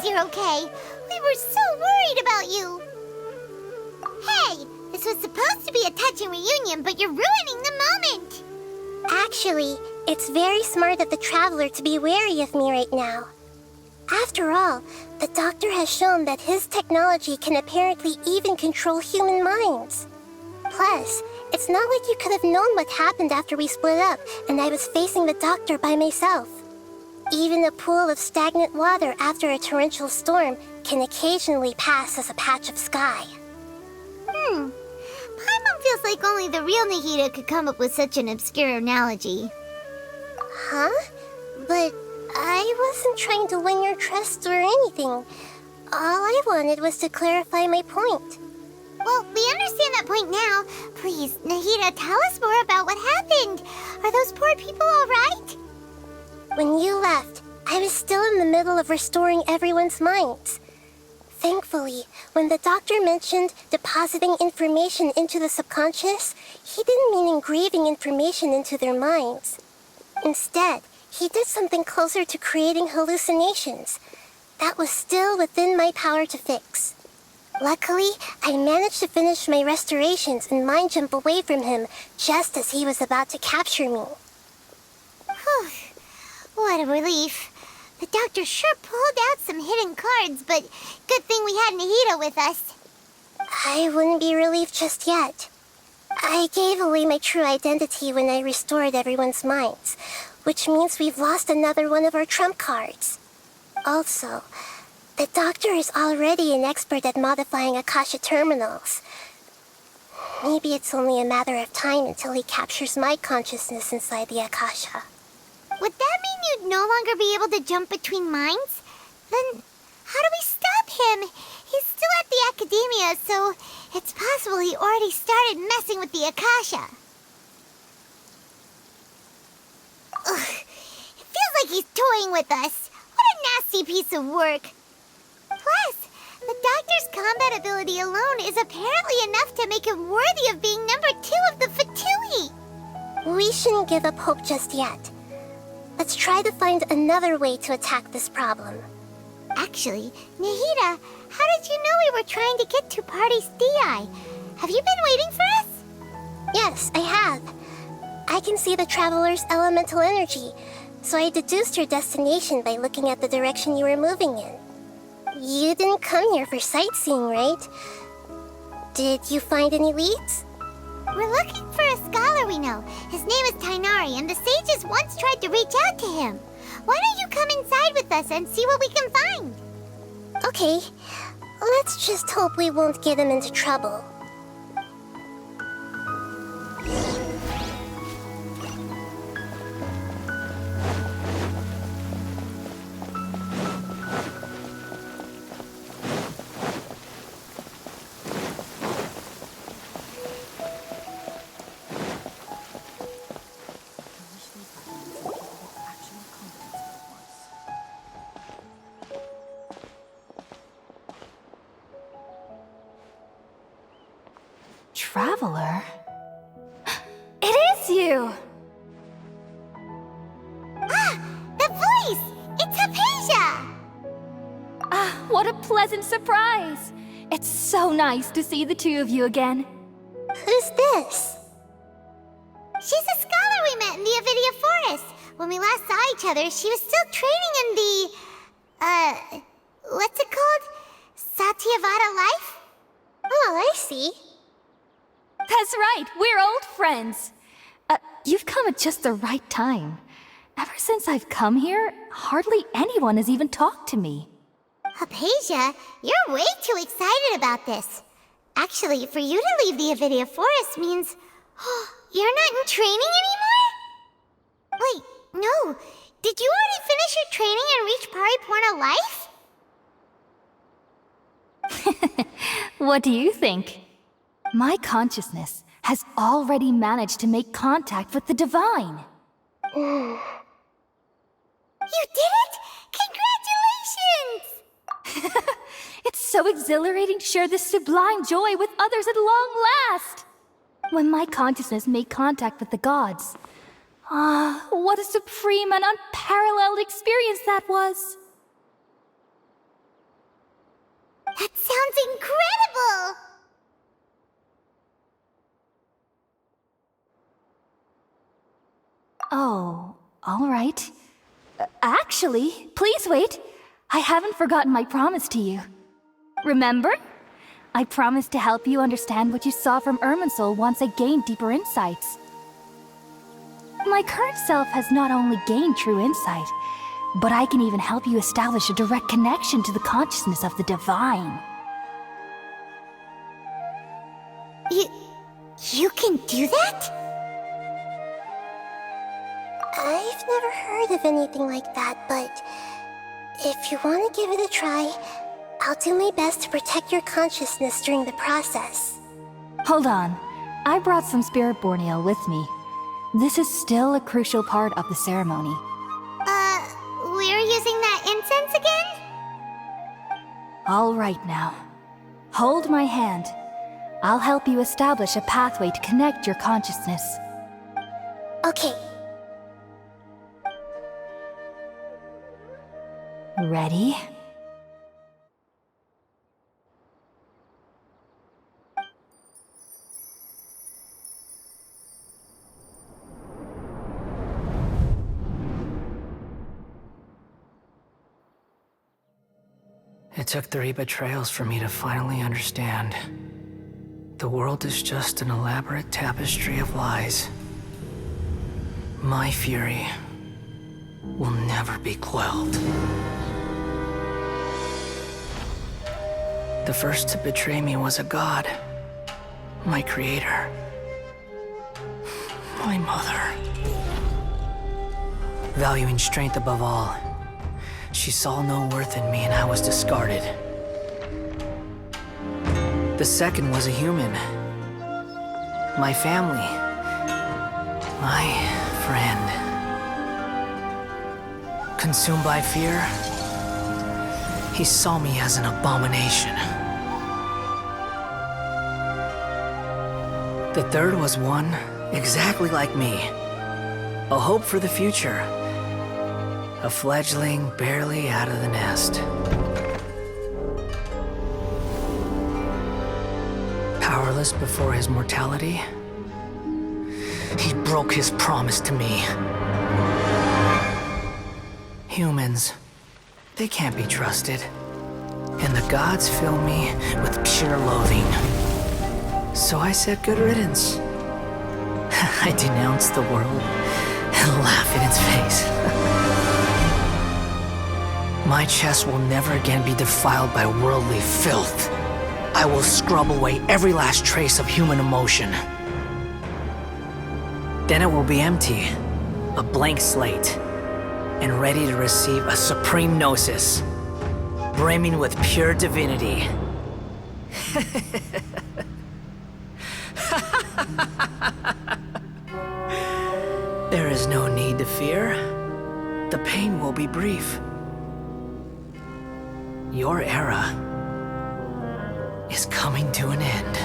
You're okay. We were so worried about you. Hey, this was supposed to be a touching reunion, but you're ruining the moment. Actually, it's very smart of the Traveler to be wary of me right now. After all, the Doctor has shown that his technology can apparently even control human minds. Plus, it's not like you could have known what happened after we split up and I was facing the Doctor by myself. Even a pool of stagnant water after a torrential storm can occasionally pass as a patch of sky. Paimon feels like only the real Nahida could come up with such an obscure analogy. Huh? But I wasn't trying to win your trust or anything. All I wanted was to clarify my point. Well, we understand that point now. Please, Nahida, tell us more about what happened. Are those poor people all right? When you left, I was still in the middle of restoring everyone's minds. Thankfully, when the Doctor mentioned depositing information into the subconscious, he didn't mean engraving information into their minds. Instead, he did something closer to creating hallucinations. That was still within my power to fix. Luckily, I managed to finish my restorations and mind jump away from him just as he was about to capture me. Whew. What a relief. The doctor sure pulled out some hidden cards, but good thing we had Nahida with us. I wouldn't be relieved just yet. I gave away my true identity when I restored everyone's minds, which means we've lost another one of our trump cards. Also, the doctor is already an expert at modifying Akasha terminals. Maybe it's only a matter of time until he captures my consciousness inside the Akasha. Would that mean you'd no longer be able to jump between minds? Then how do we stop him? He's still at the Academia, so it's possible he already started messing with the Akasha. Ugh, it feels like he's toying with us. What a nasty piece of work. Plus, the doctor's combat ability alone is apparently enough to make him worthy of being number 2 of the Fatui. We shouldn't give up hope just yet. Let's try to find another way to attack this problem. Actually, Nahida, how did you know we were trying to get to Party's DI? Have you been waiting for us? Yes, I have. I can see the traveler's elemental energy, so I deduced your destination by looking at the direction you were moving in. You didn't come here for sightseeing, right? Did you find any leads? We're looking for a scholar we know. His name is Tainari, and the sages once tried to reach out to him. Why don't you come inside with us and see what we can find? Okay, let's just hope we won't get him into trouble. Traveler? It is you! Ah! The voice! It's Hypatia! Ah, what a pleasant surprise! It's so nice to see the two of you again. Who's this? She's a scholar we met in the Avidia Forest. When we last saw each other, she was still training in the... what's it called? Satyavada life? Oh, I see. That's right, we're old friends. You've come at just the right time. Ever since I've come here, hardly anyone has even talked to me. Hypatia, you're way too excited about this. Actually, for you to leave the Avidia Forest means... you're not in training anymore? Wait, no. Did you already finish your training and reach Pariporna life? What do you think? My consciousness has already managed to make contact with the divine. You did it! Congratulations! It's so exhilarating to share this sublime joy with others at long last! When my consciousness made contact with the gods. What a supreme and unparalleled experience that was! That sounds incredible! Oh, all right. Actually, please wait. I haven't forgotten my promise to you. Remember? I promised to help you understand what you saw from Irminsul once I gained deeper insights. My current self has not only gained true insight, but I can even help you establish a direct connection to the consciousness of the divine. You can do that? I've never heard of anything like that, but if you want to give it a try, I'll do my best to protect your consciousness during the process. Hold on. I brought some spirit-born ale with me. This is still a crucial part of the ceremony. We're using that incense again? All right now. Hold my hand. I'll help you establish a pathway to connect your consciousness. Okay. Ready? It took 3 betrayals for me to finally understand. The world is just an elaborate tapestry of lies. My fury will never be quelled. The first to betray me was a god. My creator. My mother. Valuing strength above all, she saw no worth in me and I was discarded. The second was a human. My family. My friend. Consumed by fear, he saw me as an abomination. The third was one exactly like me. A hope for the future. A fledgling barely out of the nest. Powerless before his mortality, he broke his promise to me. Humans, they can't be trusted. And the gods fill me with pure loathing. So I said good riddance. I denounce the world and laugh in its face. My chest will never again be defiled by worldly filth. I will scrub away every last trace of human emotion. Then it will be empty, a blank slate, and ready to receive a supreme gnosis, brimming with pure divinity. There is no need to fear. The pain will be brief. Your era is coming to an end.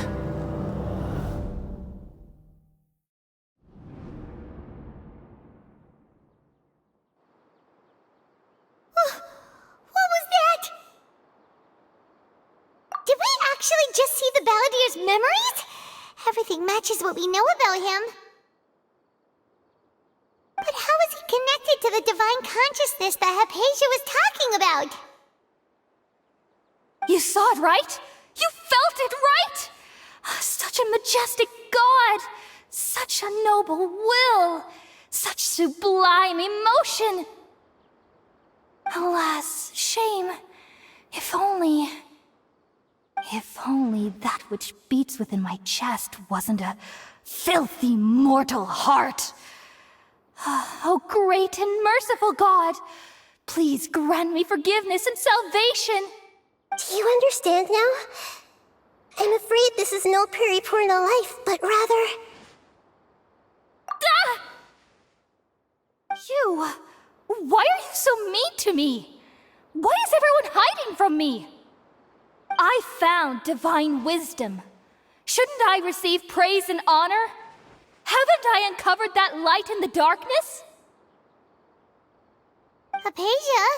What was that? Did we actually just see the Baladier's memories? Everything matches what we know about him. But how is he connected to the divine consciousness that Hypatia was talking about? You saw it, right? You felt it, right? Such a majestic god! Such a noble will! Such sublime emotion! Alas, shame. If only that which beats within my chest wasn't a filthy mortal heart. Oh, great and merciful God! Please grant me forgiveness and salvation! Do you understand now? I'm afraid this is no periportal life, but rather... Ah! You! Why are you so mean to me? Why is everyone hiding from me? I found divine wisdom. Shouldn't I receive praise and honor? Haven't I uncovered that light in the darkness? Hypatia?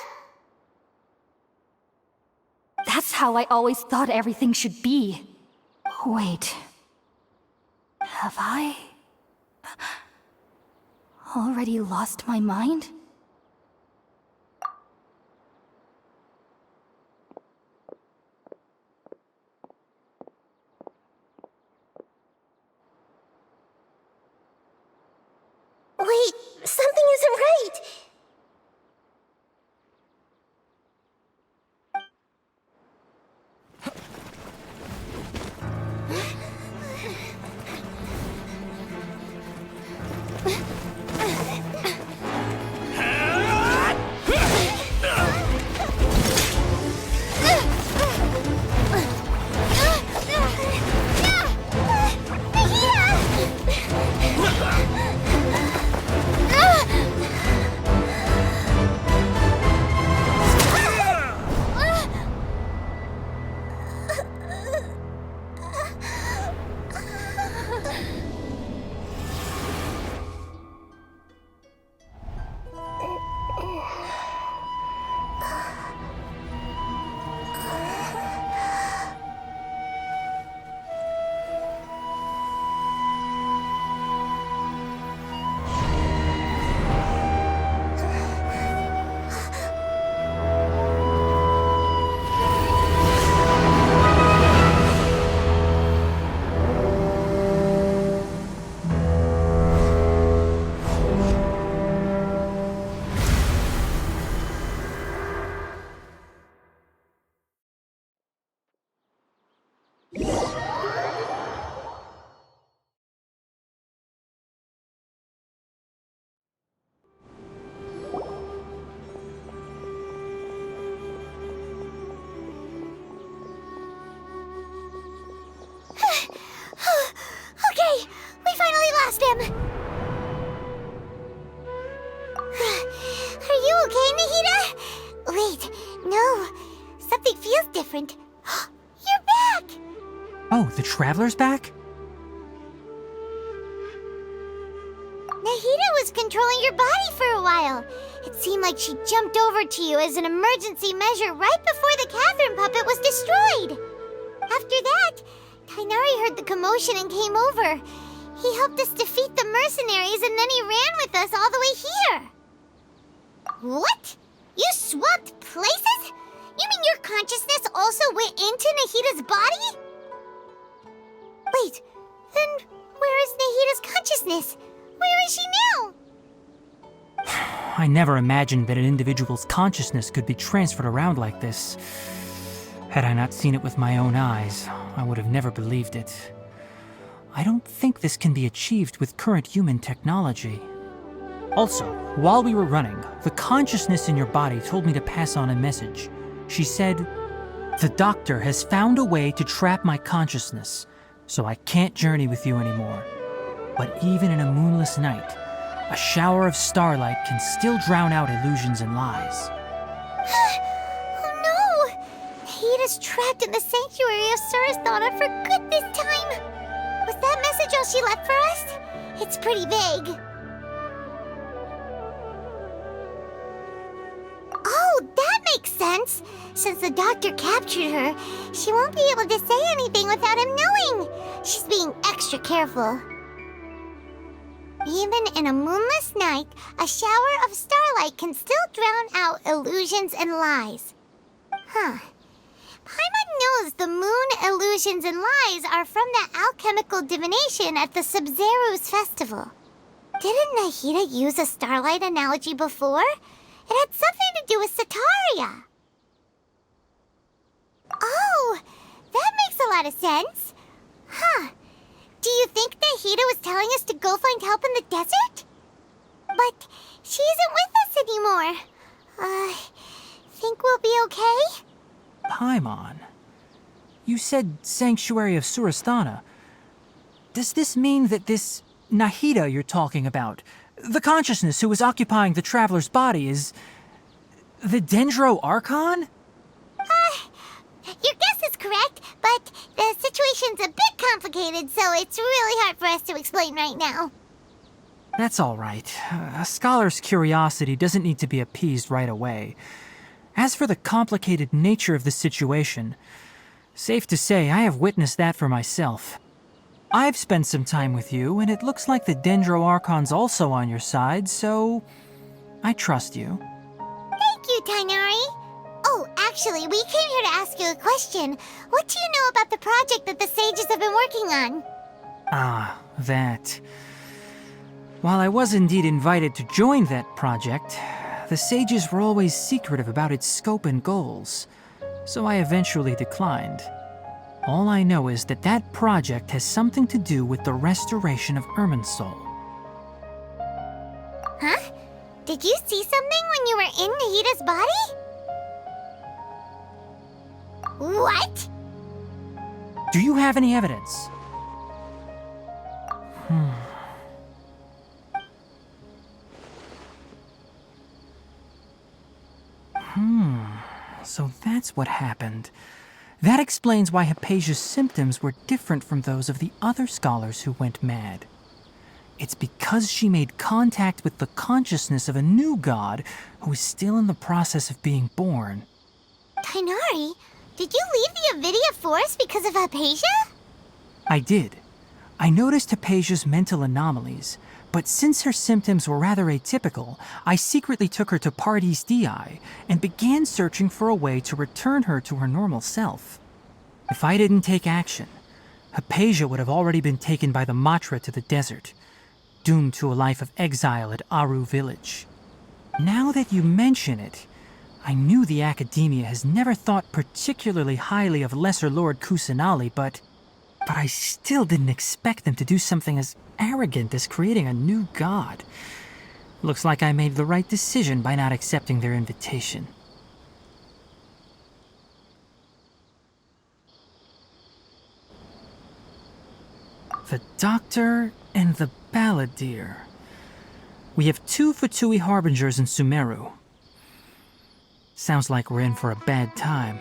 That's how I always thought everything should be. Wait. Have I already lost my mind? Wait, something isn't right! Okay, we finally lost him. Are you okay, Nahida? Wait, no. Something feels different. You're back! Oh, the Traveler's back? Nahida was controlling your body for a while. It seemed like she jumped over to you as an emergency measure right before the Catherine puppet was destroyed. After that, Tainari heard the commotion and came over. He helped us defeat the mercenaries and then he ran with us all the way here. What? You swapped places? You mean your consciousness also went into Nahida's body? Wait, then where is Nahida's consciousness? Where is she now? I never imagined that an individual's consciousness could be transferred around like this. Had I not seen it with my own eyes, I would have never believed it. I don't think this can be achieved with current human technology. Also, while we were running, the consciousness in your body told me to pass on a message. She said, "The doctor has found a way to trap my consciousness, so I can't journey with you anymore. But even in a moonless night, a shower of starlight can still drown out illusions and lies." Oh no! Nahida's trapped in the sanctuary of Surasthana for good this time. Was that message all she left for us? It's pretty vague. Oh, that makes sense. Since the doctor captured her, she won't be able to say anything without him knowing. She's being extra careful. Even in a moonless night, a shower of starlight can still drown out illusions and lies. Huh. Paimon knows the moon illusions and lies are from the alchemical divination at the Sub-Zero's festival. Didn't Nahida use a starlight analogy before? It had something to do with Sataria. Oh, that makes a lot of sense. Huh. Do you think Nahida was telling us to go find help in the desert? But she isn't with us anymore. Think we'll be okay? Paimon, you said Sanctuary of Surasthana. Does this mean that this Nahida you're talking about, the consciousness who was occupying the Traveler's body, is the Dendro Archon? Your guess is correct, but the situation's a bit complicated, so it's really hard for us to explain right now. That's all right. A scholar's curiosity doesn't need to be appeased right away. As for the complicated nature of the situation, safe to say I have witnessed that for myself. I've spent some time with you, and it looks like the Dendro Archon's also on your side, so I trust you. Thank you, Tainari. Oh, actually, we came here to ask you a question. What do you know about the project that the sages have been working on? Ah, that. While I was indeed invited to join that project, the sages were always secretive about its scope and goals, so I eventually declined. All I know is that that project has something to do with the restoration of Irminsul. Huh? Did you see something when you were in Nahida's body? What? Do you have any evidence? So that's what happened. That explains why Hypatia's symptoms were different from those of the other scholars who went mad. It's because she made contact with the consciousness of a new god who is still in the process of being born. Tighnari, did you leave the Avidia Forest because of Hypatia? I did. I noticed Hypatia's mental anomalies, but since her symptoms were rather atypical, I secretly took her to Pardes Dii and began searching for a way to return her to her normal self. If I didn't take action, Hypatia would have already been taken by the Matra to the desert, doomed to a life of exile at Aru village. Now that you mention it, I knew the Academia has never thought particularly highly of Lesser Lord Kusanali, but I still didn't expect them to do something as arrogant as creating a new god. Looks like I made the right decision by not accepting their invitation. The Doctor and the Balladeer. We have 2 Fatui Harbingers in Sumeru. Sounds like we're in for a bad time.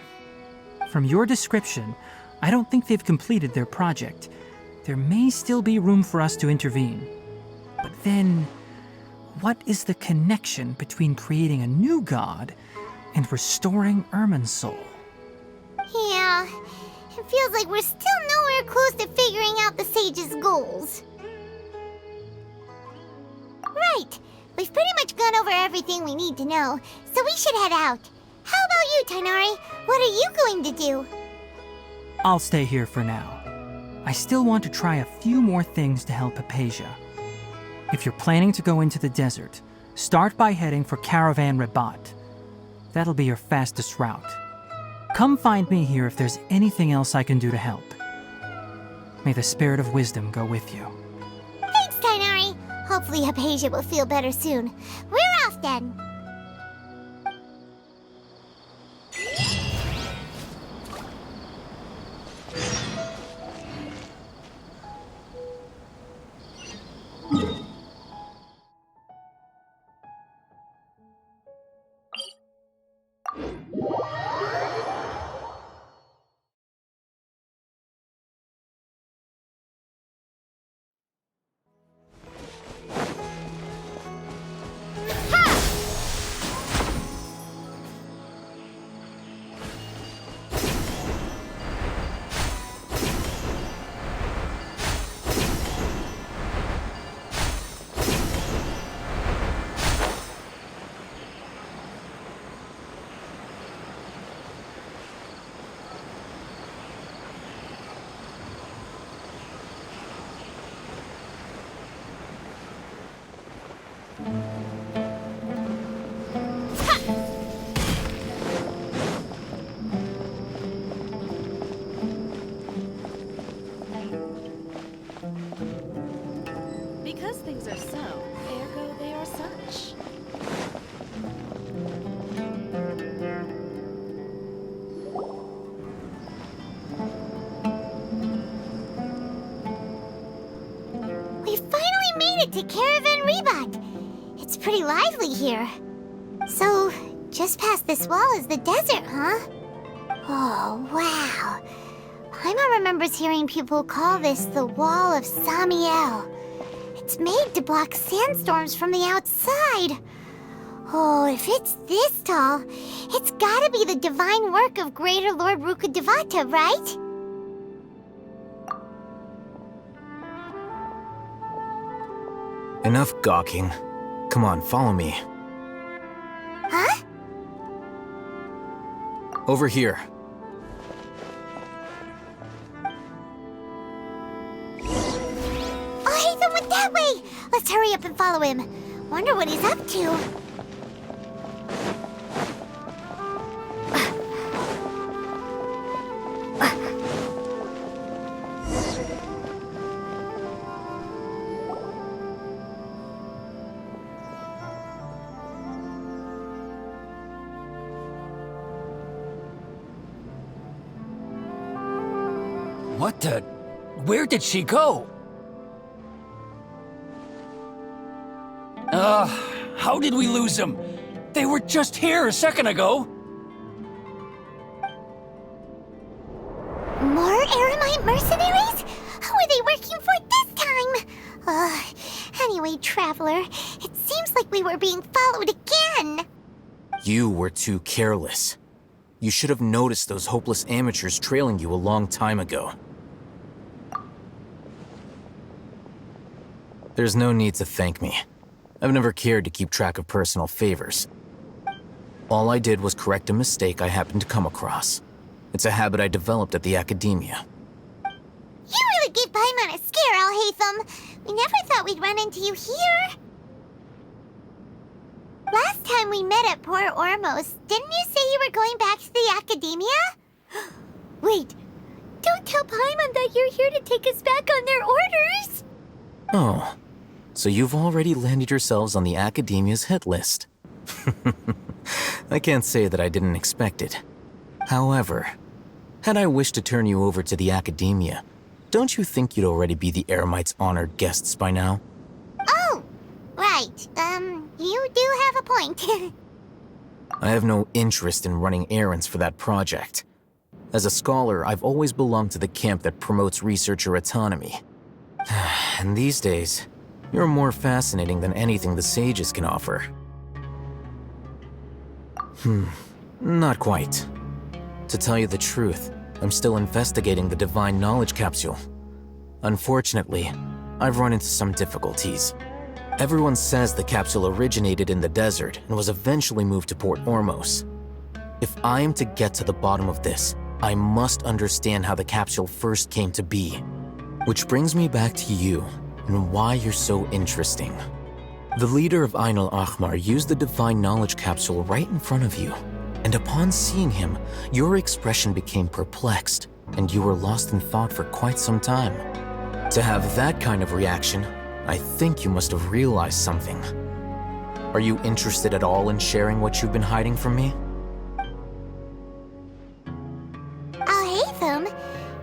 From your description, I don't think they've completed their project. There may still be room for us to intervene. But then, what is the connection between creating a new god and restoring Irminsul? Yeah, it feels like we're still nowhere close to figuring out the Sage's goals. Right, we've pretty much gone over everything we need to know, so we should head out. How about you, Tighnari? What are you going to do? I'll stay here for now. I still want to try a few more things to help Hypatia. If you're planning to go into the desert, start by heading for Caravan Rabat. That'll be your fastest route. Come find me here if there's anything else I can do to help. May the spirit of wisdom go with you. Thanks, Tighnari. Hopefully Hypatia will feel better soon. We're off then. Because things are so, ergo they are such. We finally made it to Caravan Rabat. It's pretty lively here. So, just past this wall is the desert, huh? Oh, wow. Paimon remembers hearing people call this the Wall of Samiel. It's made to block sandstorms from the outside. Oh, if it's this tall, it's gotta be the divine work of Greater Lord Rukkhadevata, right? Enough gawking. Come on, follow me. Huh? Over here. Oh, Hatham went that way! Let's hurry up and follow him. Wonder what he's up to. What the? Where did she go? How did we lose them? They were just here a second ago. More Eremite mercenaries? Who are they working for this time? Traveler. It seems like we were being followed again. You were too careless. You should have noticed those hopeless amateurs trailing you a long time ago. There's no need to thank me. I've never cared to keep track of personal favors. All I did was correct a mistake I happened to come across. It's a habit I developed at the Academia. You really gave Paimon a scare, Alhaitham. We never thought we'd run into you here. Last time we met at Port Ormos, didn't you say you were going back to the Academia? Wait, don't tell Paimon that you're here to take us back on their orders! Oh, so you've already landed yourselves on the Academia's hit list. I can't say that I didn't expect it. However, had I wished to turn you over to the Academia, don't you think you'd already be the Eremites' honored guests by now? Oh, right. You do have a point. I have no interest in running errands for that project. As a scholar, I've always belonged to the camp that promotes researcher autonomy. And these days, you're more fascinating than anything the sages can offer. Not quite. To tell you the truth, I'm still investigating the Divine Knowledge Capsule. Unfortunately, I've run into some difficulties. Everyone says the capsule originated in the desert and was eventually moved to Port Ormos. If I am to get to the bottom of this, I must understand how the capsule first came to be. Which brings me back to you and why you're so interesting. The leader of Ain al-Ahmar used the Divine Knowledge Capsule right in front of you, and upon seeing him, your expression became perplexed, and you were lost in thought for quite some time. To have that kind of reaction, I think you must have realized something. Are you interested at all in sharing what you've been hiding from me? Alhaitham,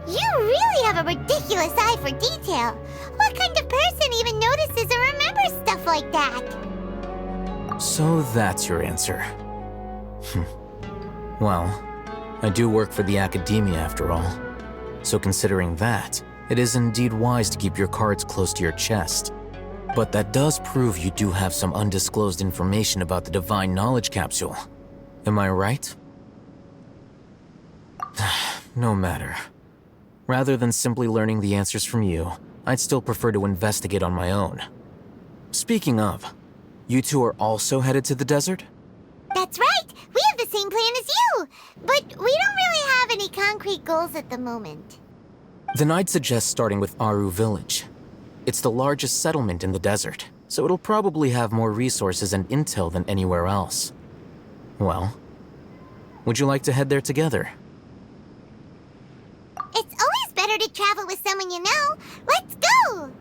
you really have a ridiculous eye for detail. What kind of person even notices or remembers stuff like that? So that's your answer. Well, I do work for the Academia after all. So considering that, it is indeed wise to keep your cards close to your chest. But that does prove you do have some undisclosed information about the Divine Knowledge Capsule. Am I right? No matter. Rather than simply learning the answers from you, I'd still prefer to investigate on my own. Speaking of, you two are also headed to the desert? That's right! We have the same plan as you! But we don't really have any concrete goals at the moment. Then I'd suggest starting with Aru Village. It's the largest settlement in the desert, so it'll probably have more resources and intel than anywhere else. Well, would you like to head there together? It's always better to travel with someone you know. Let's go!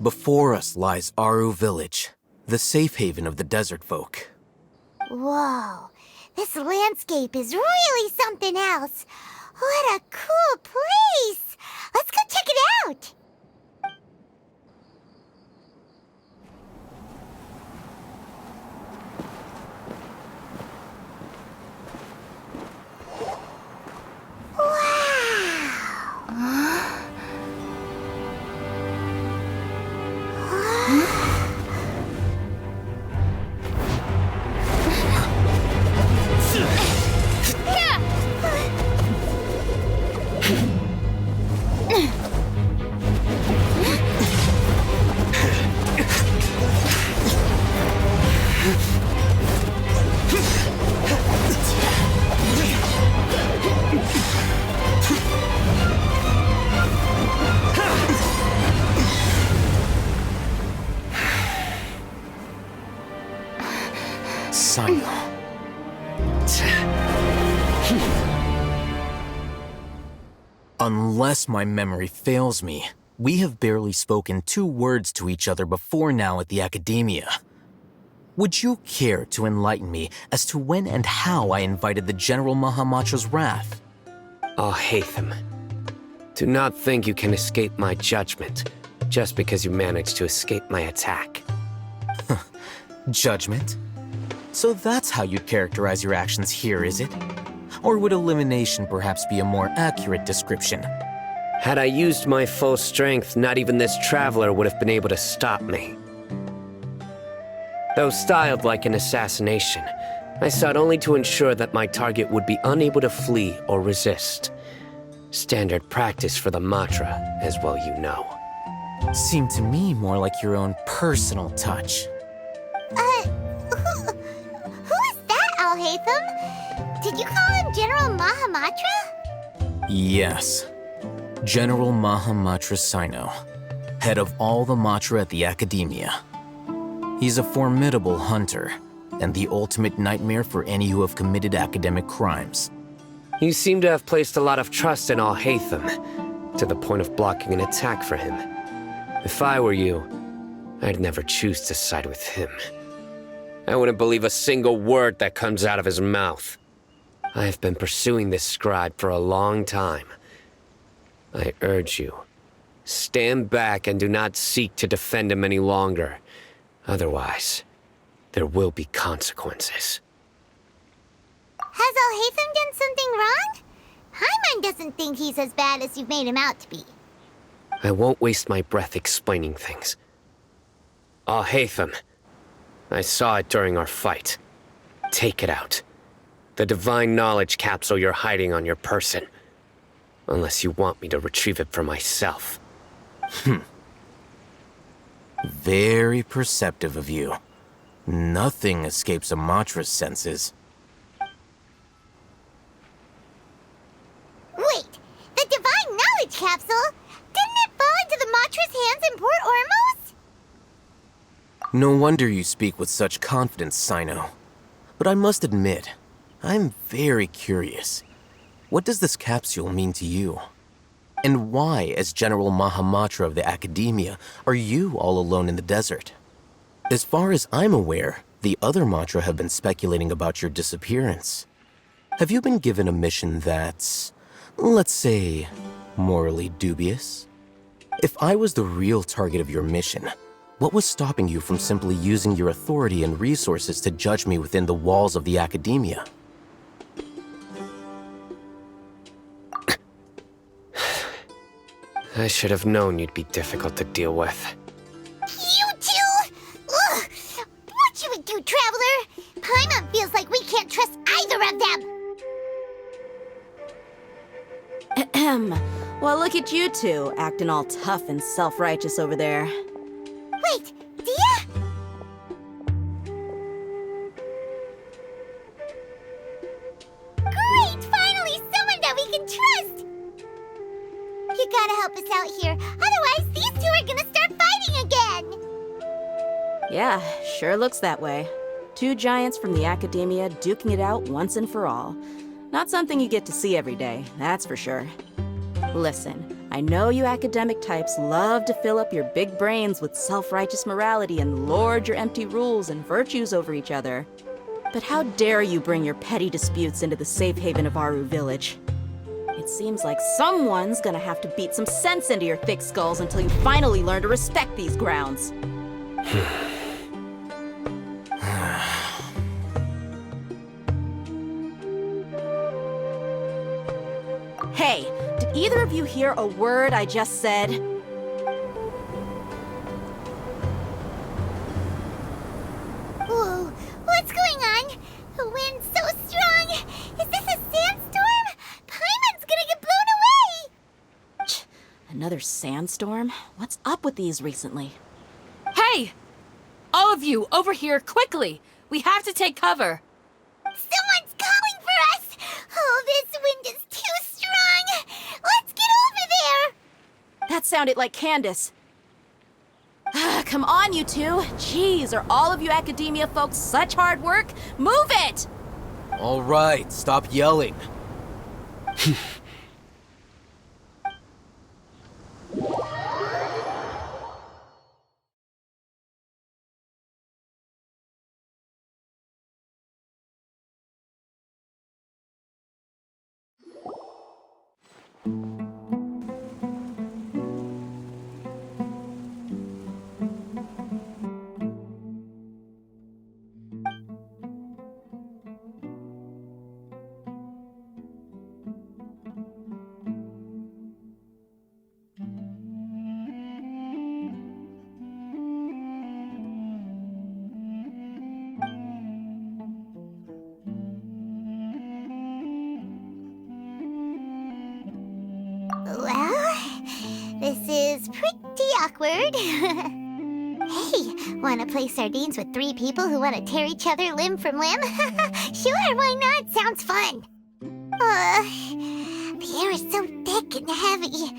Before us lies Aru Village, the safe haven of the desert folk. Whoa, this landscape is really something else. What a cool place! Let's go check it out! Unless my memory fails me, we have barely spoken 2 words to each other before now at the Academia. Would you care to enlighten me as to when and how I invited the General Mahamatra's wrath? Haytham, do not think you can escape my judgment just because you managed to escape my attack. Judgment? So that's how you'd characterize your actions here, is it? Or would elimination perhaps be a more accurate description? Had I used my full strength, not even this traveler would have been able to stop me. Though styled like an assassination, I sought only to ensure that my target would be unable to flee or resist. Standard practice for the Matra, as well you know. Seemed to me more like your own personal touch. Who is that, Al-Haytham? Did you call him General Mahamatra? Yes. General Mahamatra Sino, head of all the Matra at the Academia. He's a formidable hunter, and the ultimate nightmare for any who have committed academic crimes. You seem to have placed a lot of trust in Al-Haytham, to the point of blocking an attack for him. If I were you, I'd never choose to side with him. I wouldn't believe a single word that comes out of his mouth. I have been pursuing this scribe for a long time. I urge you, stand back and do not seek to defend him any longer. Otherwise, there will be consequences. Has Al-Haytham done something wrong? Paimon doesn't think he's as bad as you've made him out to be. I won't waste my breath explaining things. Al-Haytham, I saw it during our fight. Take it out. The divine knowledge capsule you're hiding on your person. Unless you want me to retrieve it for myself. Very perceptive of you. Nothing escapes a Matra's senses. Wait, the divine knowledge capsule? Didn't it fall into the Matra's hands in Port Ormos? No wonder you speak with such confidence, Sino. But I must admit, I'm very curious. What does this capsule mean to you? And why, as General Mahamatra of the Academia, are you all alone in the desert? As far as I'm aware, the other Matra have been speculating about your disappearance. Have you been given a mission that's, let's say, morally dubious? If I was the real target of your mission, what was stopping you from simply using your authority and resources to judge me within the walls of the Academia? I should have known you'd be difficult to deal with. You two? Ugh! What you would do, Traveler? Paimon feels like we can't trust either of them. Well, look at you two, acting all tough and self-righteous over there. Wait, Yeah, sure looks that way. 2 giants from the academia duking it out once and for all. Not something you get to see every day, that's for sure. Listen, I know you academic types love to fill up your big brains with self-righteous morality and lord your empty rules and virtues over each other. But how dare you bring your petty disputes into the safe haven of Aru Village? It seems like someone's gonna have to beat some sense into your thick skulls until you finally learn to respect these grounds. Hey, did either of you hear a word I just said? Whoa, what's going on? The wind's so strong. Is this a sandstorm? Paimon's gonna get blown away! Another sandstorm? What's up with these recently? Hey! All of you, over here, quickly! We have to take cover! Someone's calling for us! Oh, this wind is too strong! Let's get over there! That sounded like Candace. Come on, you two! Jeez, are all of you academia folks such hard work? Move it! All right, stop yelling. Well, this is pretty awkward. Hey, wanna play sardines with 3 people who wanna tear each other limb from limb? Sure, why not? Sounds fun. The air is so thick and heavy.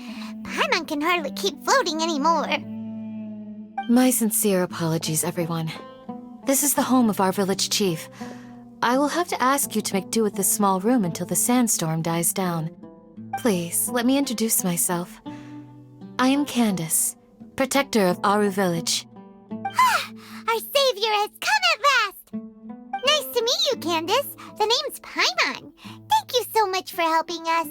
Paimon can hardly keep floating anymore. My sincere apologies, everyone. This is the home of our village chief. I will have to ask you to make do with this small room until the sandstorm dies down. Please, let me introduce myself. I am Candace, protector of Aru Village. Our savior has come at last! Nice to meet you, Candace. The name's Paimon. Thank you so much for helping us.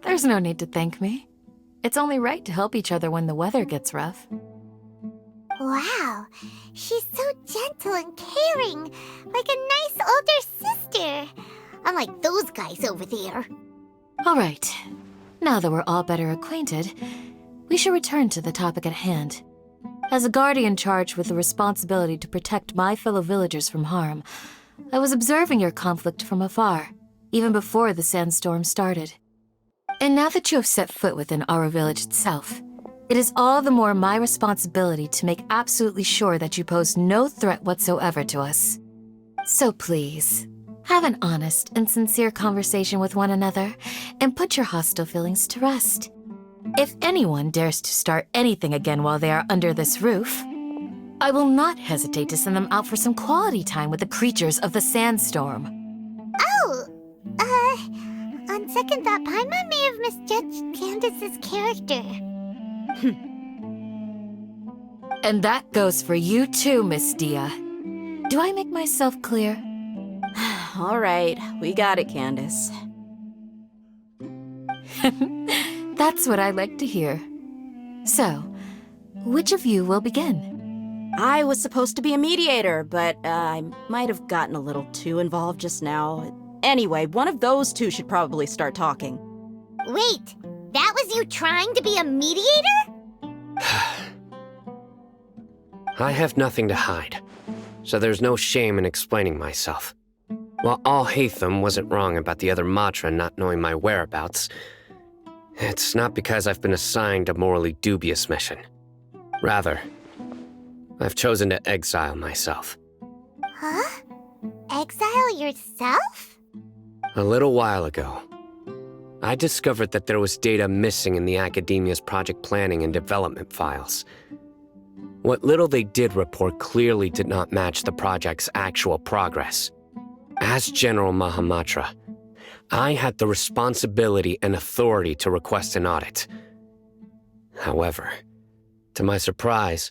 There's no need to thank me. It's only right to help each other when the weather gets rough. Wow, she's so gentle and caring, like a nice older sister. Unlike those guys over there. All right. Now that we're all better acquainted, we should return to the topic at hand. As a guardian charged with the responsibility to protect my fellow villagers from harm, I was observing your conflict from afar, even before the sandstorm started. And now that you have set foot within Aru Village itself, it is all the more my responsibility to make absolutely sure that you pose no threat whatsoever to us. So please, have an honest and sincere conversation with one another, and put your hostile feelings to rest. If anyone dares to start anything again while they are under this roof, I will not hesitate to send them out for some quality time with the creatures of the sandstorm. Oh, on second thought, Paimon may have misjudged Candace's character. And that goes for you too, Miss Dia. Do I make myself clear? All right, we got it, Candace. That's what I like to hear. So, which of you will begin? I was supposed to be a mediator, but I might have gotten a little too involved just now. Anyway, one of those two should probably start talking. Wait, that was you trying to be a mediator? I have nothing to hide, so there's no shame in explaining myself. While Alhaitham wasn't wrong about the other Matra not knowing my whereabouts, it's not because I've been assigned a morally dubious mission. Rather, I've chosen to exile myself. Huh? Exile yourself? A little while ago, I discovered that there was data missing in the Academia's project planning and development files. What little they did report clearly did not match the project's actual progress. As General Mahamatra, I had the responsibility and authority to request an audit. However, to my surprise,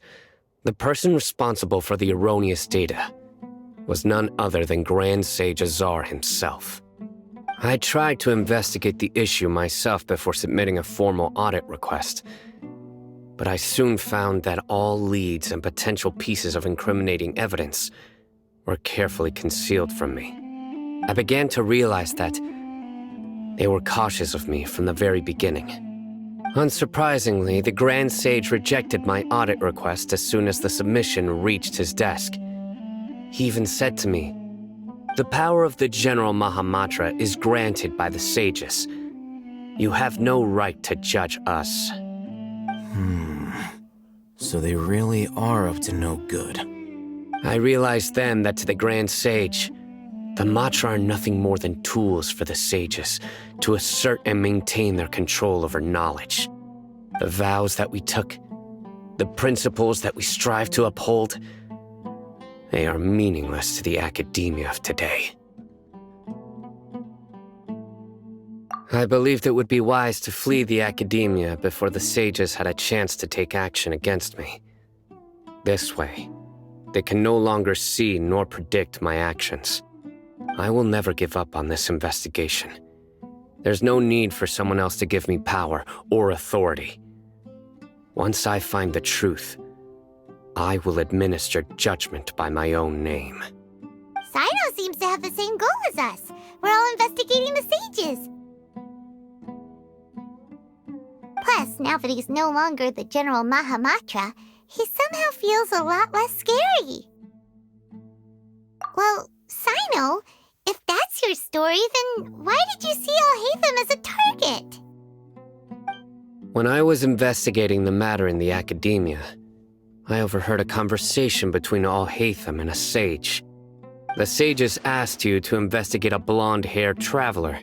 the person responsible for the erroneous data was none other than Grand Sage Azar himself. I tried to investigate the issue myself before submitting a formal audit request, but I soon found that all leads and potential pieces of incriminating evidence were carefully concealed from me. I began to realize that they were cautious of me from the very beginning. Unsurprisingly, the Grand Sage rejected my audit request as soon as the submission reached his desk. He even said to me, "The power of the General Mahamatra is granted by the sages. You have no right to judge us." So they really are up to no good. I realized then that to the Grand Sage, the Matra are nothing more than tools for the sages to assert and maintain their control over knowledge. The vows that we took, the principles that we strive to uphold, they are meaningless to the academia of today. I believed it would be wise to flee the academia before the sages had a chance to take action against me. This way, they can no longer see nor predict my actions. I will never give up on this investigation. There's no need for someone else to give me power or authority. Once I find the truth, I will administer judgment by my own name. Sino seems to have the same goal as us. We're all investigating the sages. Plus, now that he's no longer the General Mahamatra, he somehow feels a lot less scary. Well, Sino, if that's your story, then why did you see Alhaitham as a target? When I was investigating the matter in the academia, I overheard a conversation between Alhaitham and a sage. The sages asked you to investigate a blonde-haired traveler.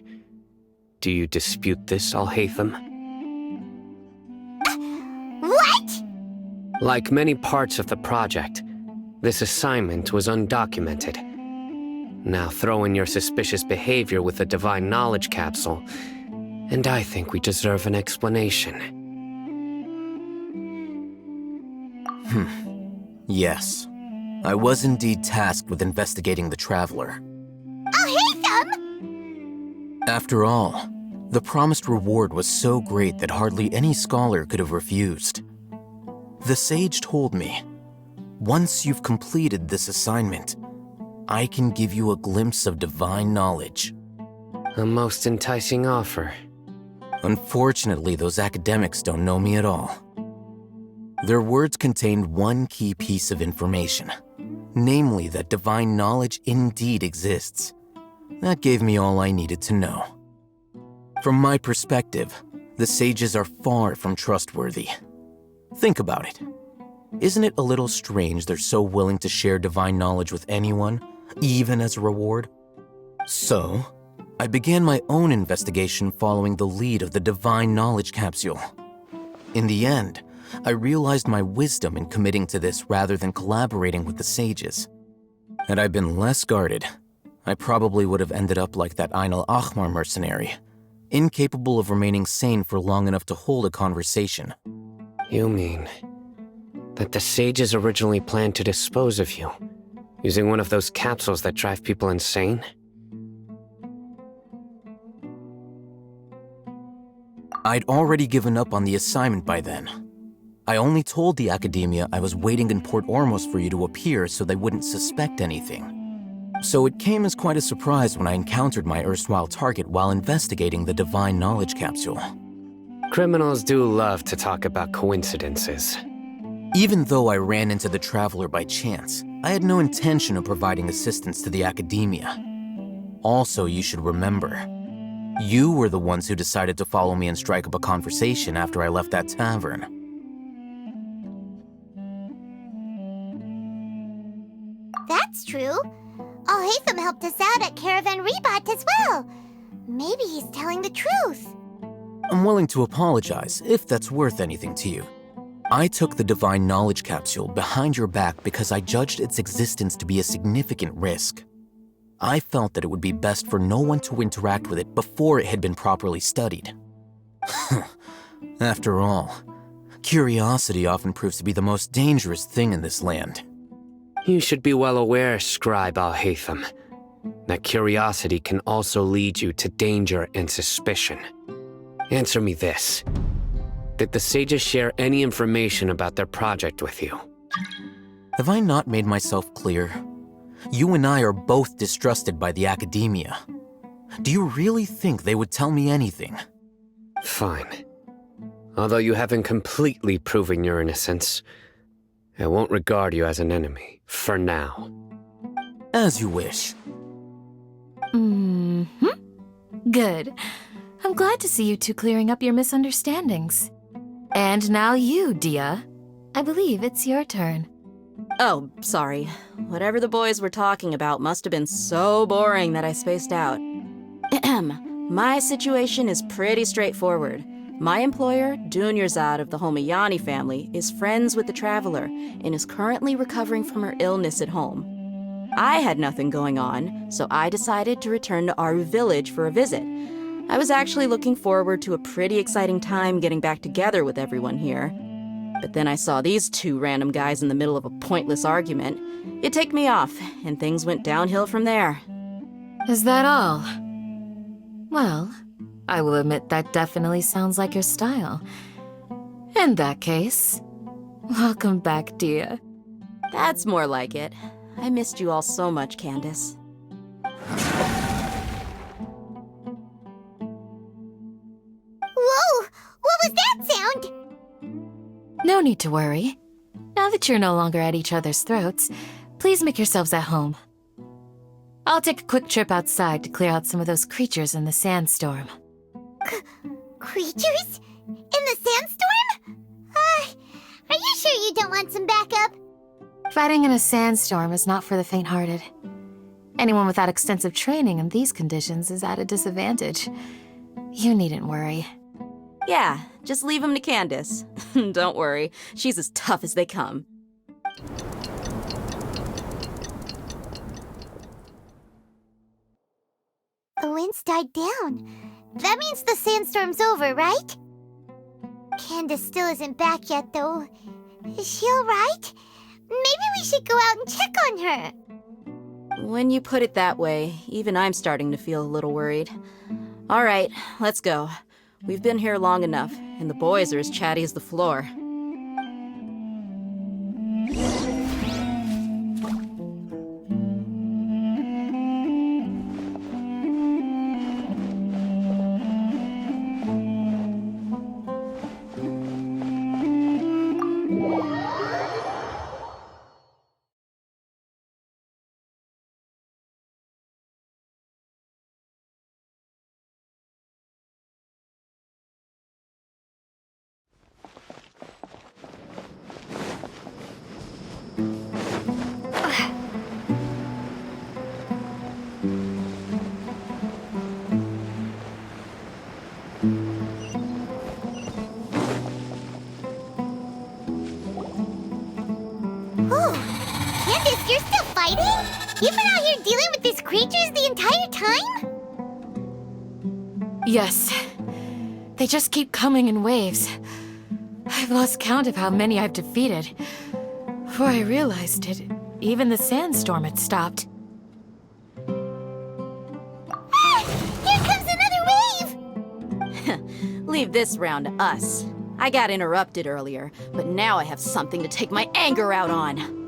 Do you dispute this, Alhaitham? What? Like many parts of the project, this assignment was undocumented. Now throw in your suspicious behavior with the Divine Knowledge Capsule, and I think we deserve an explanation. Yes. I was indeed tasked with investigating the Traveler. Alhaitham! After all, the promised reward was so great that hardly any scholar could have refused. The sage told me, once you've completed this assignment, I can give you a glimpse of divine knowledge. A most enticing offer. Unfortunately, those academics don't know me at all. Their words contained one key piece of information, namely that divine knowledge indeed exists. That gave me all I needed to know. From my perspective, the sages are far from trustworthy. Think about it. Isn't it a little strange they're so willing to share divine knowledge with anyone, even as a reward? So, I began my own investigation following the lead of the Divine Knowledge Capsule. In the end, I realized my wisdom in committing to this rather than collaborating with the sages. Had I been less guarded, I probably would have ended up like that Ain al-Ahmar mercenary, incapable of remaining sane for long enough to hold a conversation. You mean that the sages originally planned to dispose of you, using one of those capsules that drive people insane? I'd already given up on the assignment by then. I only told the academia I was waiting in Port Ormos for you to appear so they wouldn't suspect anything. So it came as quite a surprise when I encountered my erstwhile target while investigating the Divine Knowledge Capsule. Criminals do love to talk about coincidences. Even though I ran into the Traveler by chance, I had no intention of providing assistance to the academia. Also, you should remember, you were the ones who decided to follow me and strike up a conversation after I left that tavern. That's true. Alhaitham helped us out at Caravan Rebat as well. Maybe he's telling the truth. I'm willing to apologize if that's worth anything to you. I took the Divine Knowledge Capsule behind your back because I judged its existence to be a significant risk. I felt that it would be best for no one to interact with it before it had been properly studied. After all, curiosity often proves to be the most dangerous thing in this land. You should be well aware, Scribe Al-Haytham, that curiosity can also lead you to danger and suspicion. Answer me this. Did the sages share any information about their project with you? Have I not made myself clear? You and I are both distrusted by the academia. Do you really think they would tell me anything? Fine. Although you haven't completely proven your innocence, I won't regard you as an enemy, for now. As you wish. Good. I'm glad to see you two clearing up your misunderstandings. And now you, Dia. I believe it's your turn. Oh, sorry. Whatever the boys were talking about must have been so boring that I spaced out. My situation is pretty straightforward. My employer, Dunyarzad of the Homayani family, is friends with the Traveler and is currently recovering from her illness at home. I had nothing going on, so I decided to return to Aru village for a visit. I was actually looking forward to a pretty exciting time getting back together with everyone here. But then I saw these two random guys in the middle of a pointless argument. It ticked me off, and things went downhill from there. Is that all? Well, I will admit that definitely sounds like your style. In that case, welcome back, Dia. That's more like it. I missed you all so much, Candace. Whoa! What was that sound? No need to worry. Now that you're no longer at each other's throats, please make yourselves at home. I'll take a quick trip outside to clear out some of those creatures in the sandstorm. Creatures? In the sandstorm? Are you sure you don't want some backup? Fighting in a sandstorm is not for the faint-hearted. Anyone without extensive training in these conditions is at a disadvantage. You needn't worry. Yeah, just leave him to Candace. Don't worry, she's as tough as they come. The wind's died down. That means the sandstorm's over, right? Candace still isn't back yet, though. Is she alright? Maybe we should go out and check on her. When you put it that way, even I'm starting to feel a little worried. All right, let's go. We've been here long enough, and the boys are as chatty as the floor. Candace, you're still fighting? You've been out here dealing with these creatures the entire time? Yes. They just keep coming in waves. I've lost count of how many I've defeated. Before I realized it, even the sandstorm had stopped. Here comes another wave! Leave this round to us. I got interrupted earlier, but now I have something to take my anger out on.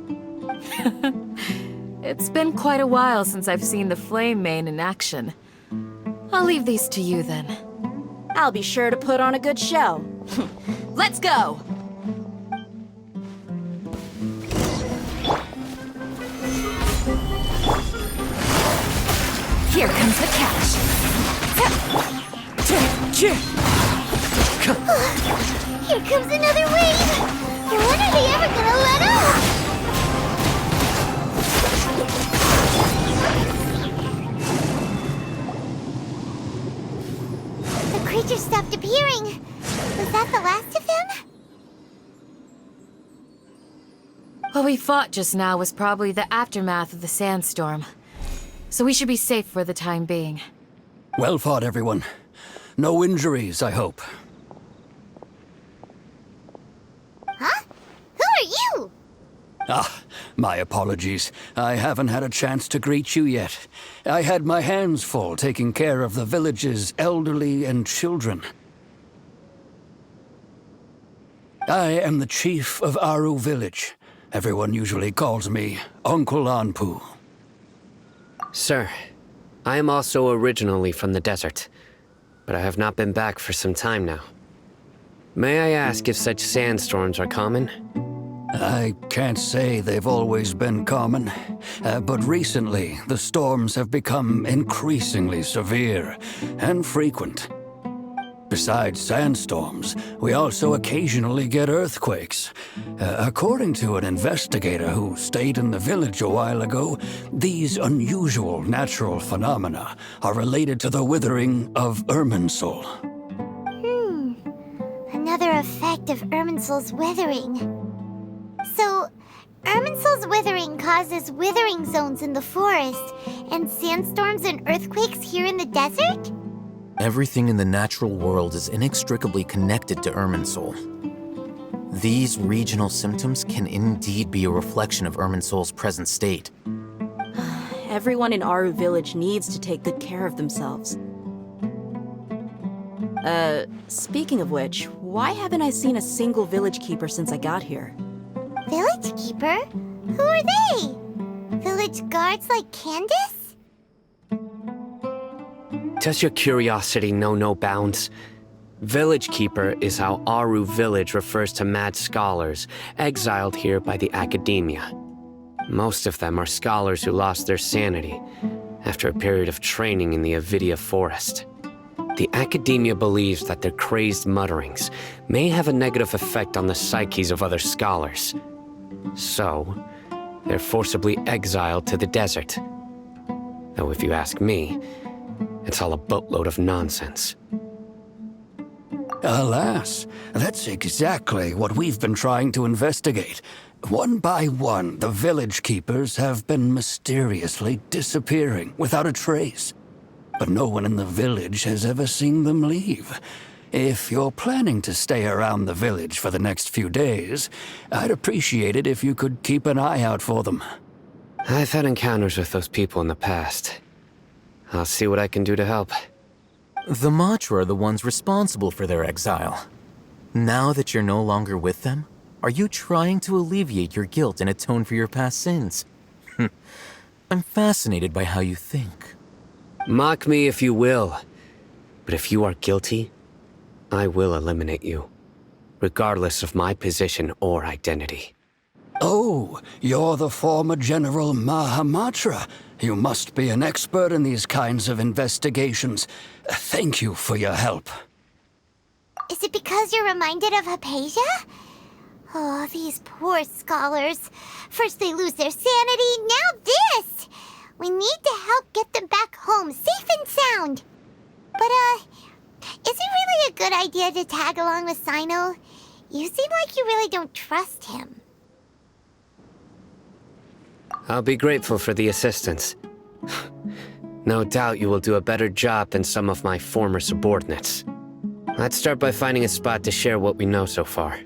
It's been quite a while since I've seen the Flame Mane in action. I'll leave these to you then. I'll be sure to put on a good show. Let's go! Here comes the catch. Here comes another wave! When are they ever gonna let up? creature stopped appearing. Was that the last of them? What we fought just now was probably the aftermath of the sandstorm. So we should be safe for the time being. Well fought, everyone. No injuries, I hope. Huh? Who are you? Ah, my apologies. I haven't had a chance to greet you yet. I had my hands full taking care of the village's elderly and children. I am the chief of Aru village. Everyone usually calls me Uncle Anpu. Sir, I am also originally from the desert, but I have not been back for some time now. May I ask if such sandstorms are common? I can't say they've always been common, but recently the storms have become increasingly severe and frequent. Besides sandstorms, we also occasionally get earthquakes. According to an investigator who stayed in the village a while ago, these unusual natural phenomena are related to the withering of Irminsul. Another effect of Irminsul's withering. So, Irminsul's withering causes withering zones in the forest, and sandstorms and earthquakes here in the desert? Everything in the natural world is inextricably connected to Irminsul. These regional symptoms can indeed be a reflection of Irminsul's present state. Everyone in Aru village needs to take good care of themselves. Speaking of which, why haven't I seen a single village keeper since I got here? Village keeper? Who are they? Village guards like Candace? Does your curiosity know no bounds? Village Keeper is how Aru village refers to mad scholars exiled here by the academia. Most of them are scholars who lost their sanity after a period of training in the Avidia forest. The academia believes that their crazed mutterings may have a negative effect on the psyches of other scholars. So, they're forcibly exiled to the desert. Though if you ask me, it's all a boatload of nonsense. Alas, that's exactly what we've been trying to investigate. One by one, the village keepers have been mysteriously disappearing without a trace. But no one in the village has ever seen them leave. If you're planning to stay around the village for the next few days, I'd appreciate it if you could keep an eye out for them. I've had encounters with those people in the past. I'll see what I can do to help. The Matra are the ones responsible for their exile. Now that you're no longer with them, are you trying to alleviate your guilt and atone for your past sins? I'm fascinated by how you think. Mock me if you will, but if you are guilty, I will eliminate you, regardless of my position or identity. Oh, you're the former General Mahamatra. You must be an expert in these kinds of investigations. Thank you for your help. Is it because you're reminded of Hypatia? Oh, these poor scholars. First they lose their sanity, now this! We need to help get them back home, safe and sound. But, is it really a good idea to tag along with Sino? You seem like you really don't trust him. I'll be grateful for the assistance. No doubt you will do a better job than some of my former subordinates. Let's start by finding a spot to share what we know so far.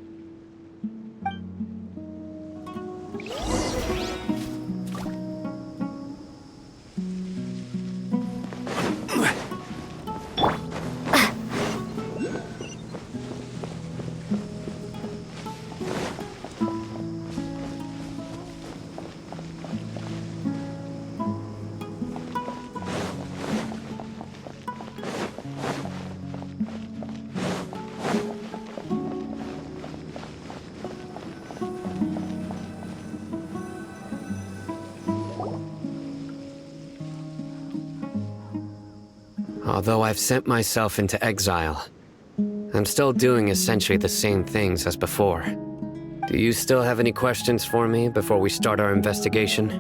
Although I've sent myself into exile, I'm still doing essentially the same things as before. Do you still have any questions for me before we start our investigation?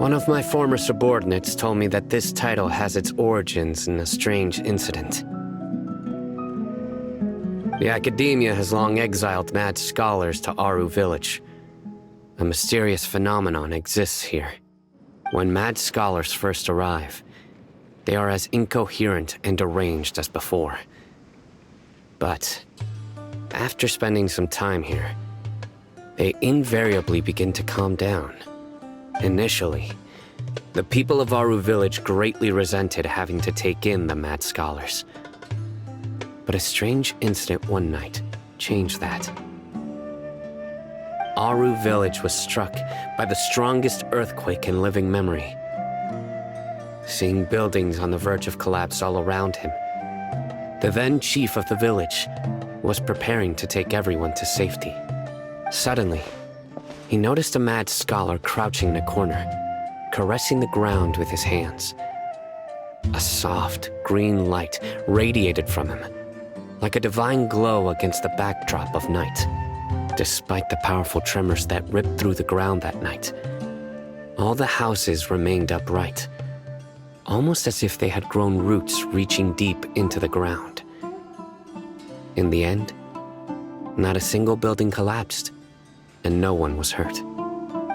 One of my former subordinates told me that this title has its origins in a strange incident. The Academia has long exiled mad scholars to Aru Village. A mysterious phenomenon exists here. When mad scholars first arrive, they are as incoherent and deranged as before. But after spending some time here, they invariably begin to calm down. Initially, the people of Aru Village greatly resented having to take in the mad scholars. But a strange incident one night changed that. Aru Village was struck by the strongest earthquake in living memory. Seeing buildings on the verge of collapse all around him, the then chief of the village was preparing to take everyone to safety. Suddenly, he noticed a mad scholar crouching in a corner, caressing the ground with his hands. A soft, green light radiated from him, like a divine glow against the backdrop of night. Despite the powerful tremors that ripped through the ground that night, all the houses remained upright, almost as if they had grown roots reaching deep into the ground. In the end, not a single building collapsed, and no one was hurt.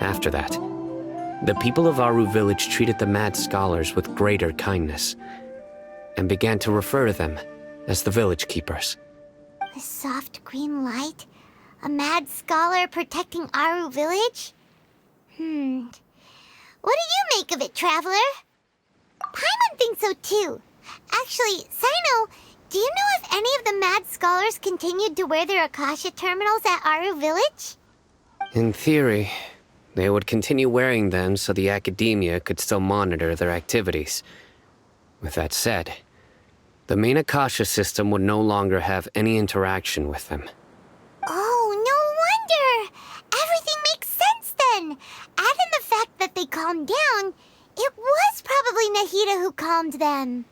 After that, the people of Aru Village treated the mad scholars with greater kindness, and began to refer to them as the village keepers. A soft green light? A mad scholar protecting Aru Village? What do you make of it, Traveler? Paimon thinks so too. Actually, Sino, do you know if any of the mad scholars continued to wear their Akasha terminals at Aru Village? In theory, they would continue wearing them so the Academia could still monitor their activities. With that said, the main Akasha system would no longer have any interaction with them. Oh, no wonder! Everything makes sense then! Add in the fact that they calmed down, it was probably Nahida who calmed them.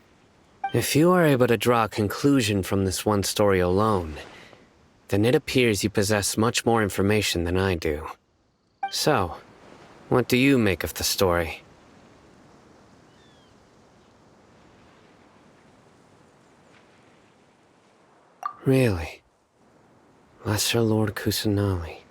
If you are able to draw a conclusion from this one story alone, then it appears you possess much more information than I do. So, what do you make of the story? Really? Lesser Lord Kusanali.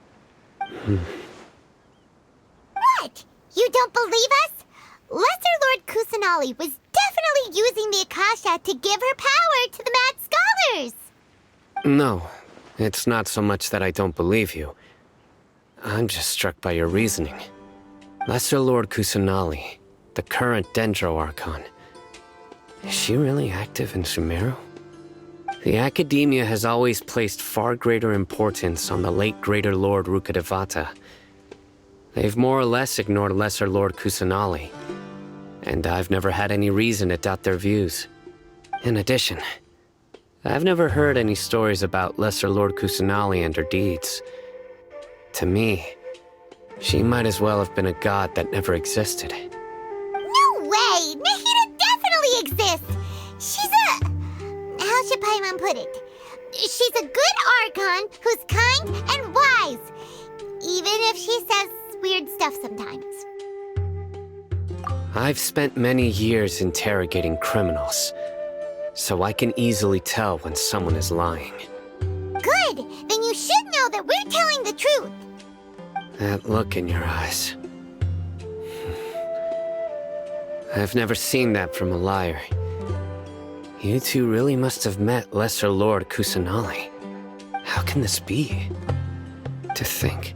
What? You don't believe us? Lesser Lord Kusanali was definitely using the Akasha to give her power to the mad scholars! No, it's not so much that I don't believe you. I'm just struck by your reasoning. Lesser Lord Kusanali, the current Dendro Archon. Is she really active in Sumeru? The Academia has always placed far greater importance on the late Greater Lord Rukkhadevata. They've more or less ignored Lesser Lord Kusanali, and I've never had any reason to doubt their views. In addition, I've never heard any stories about Lesser Lord Kusanali and her deeds. To me, she might as well have been a god that never existed. No way! Nahida definitely exists! She's a... How should Paimon put it? She's a good Archon who's kind and wise, even if she says weird stuff sometimes. I've spent many years interrogating criminals, so I can easily tell when someone is lying. Good! Then you should know that we're telling the truth. That look in your eyes. I've never seen that from a liar. You two really must have met Lesser Lord Kusanali. How can this be? To think,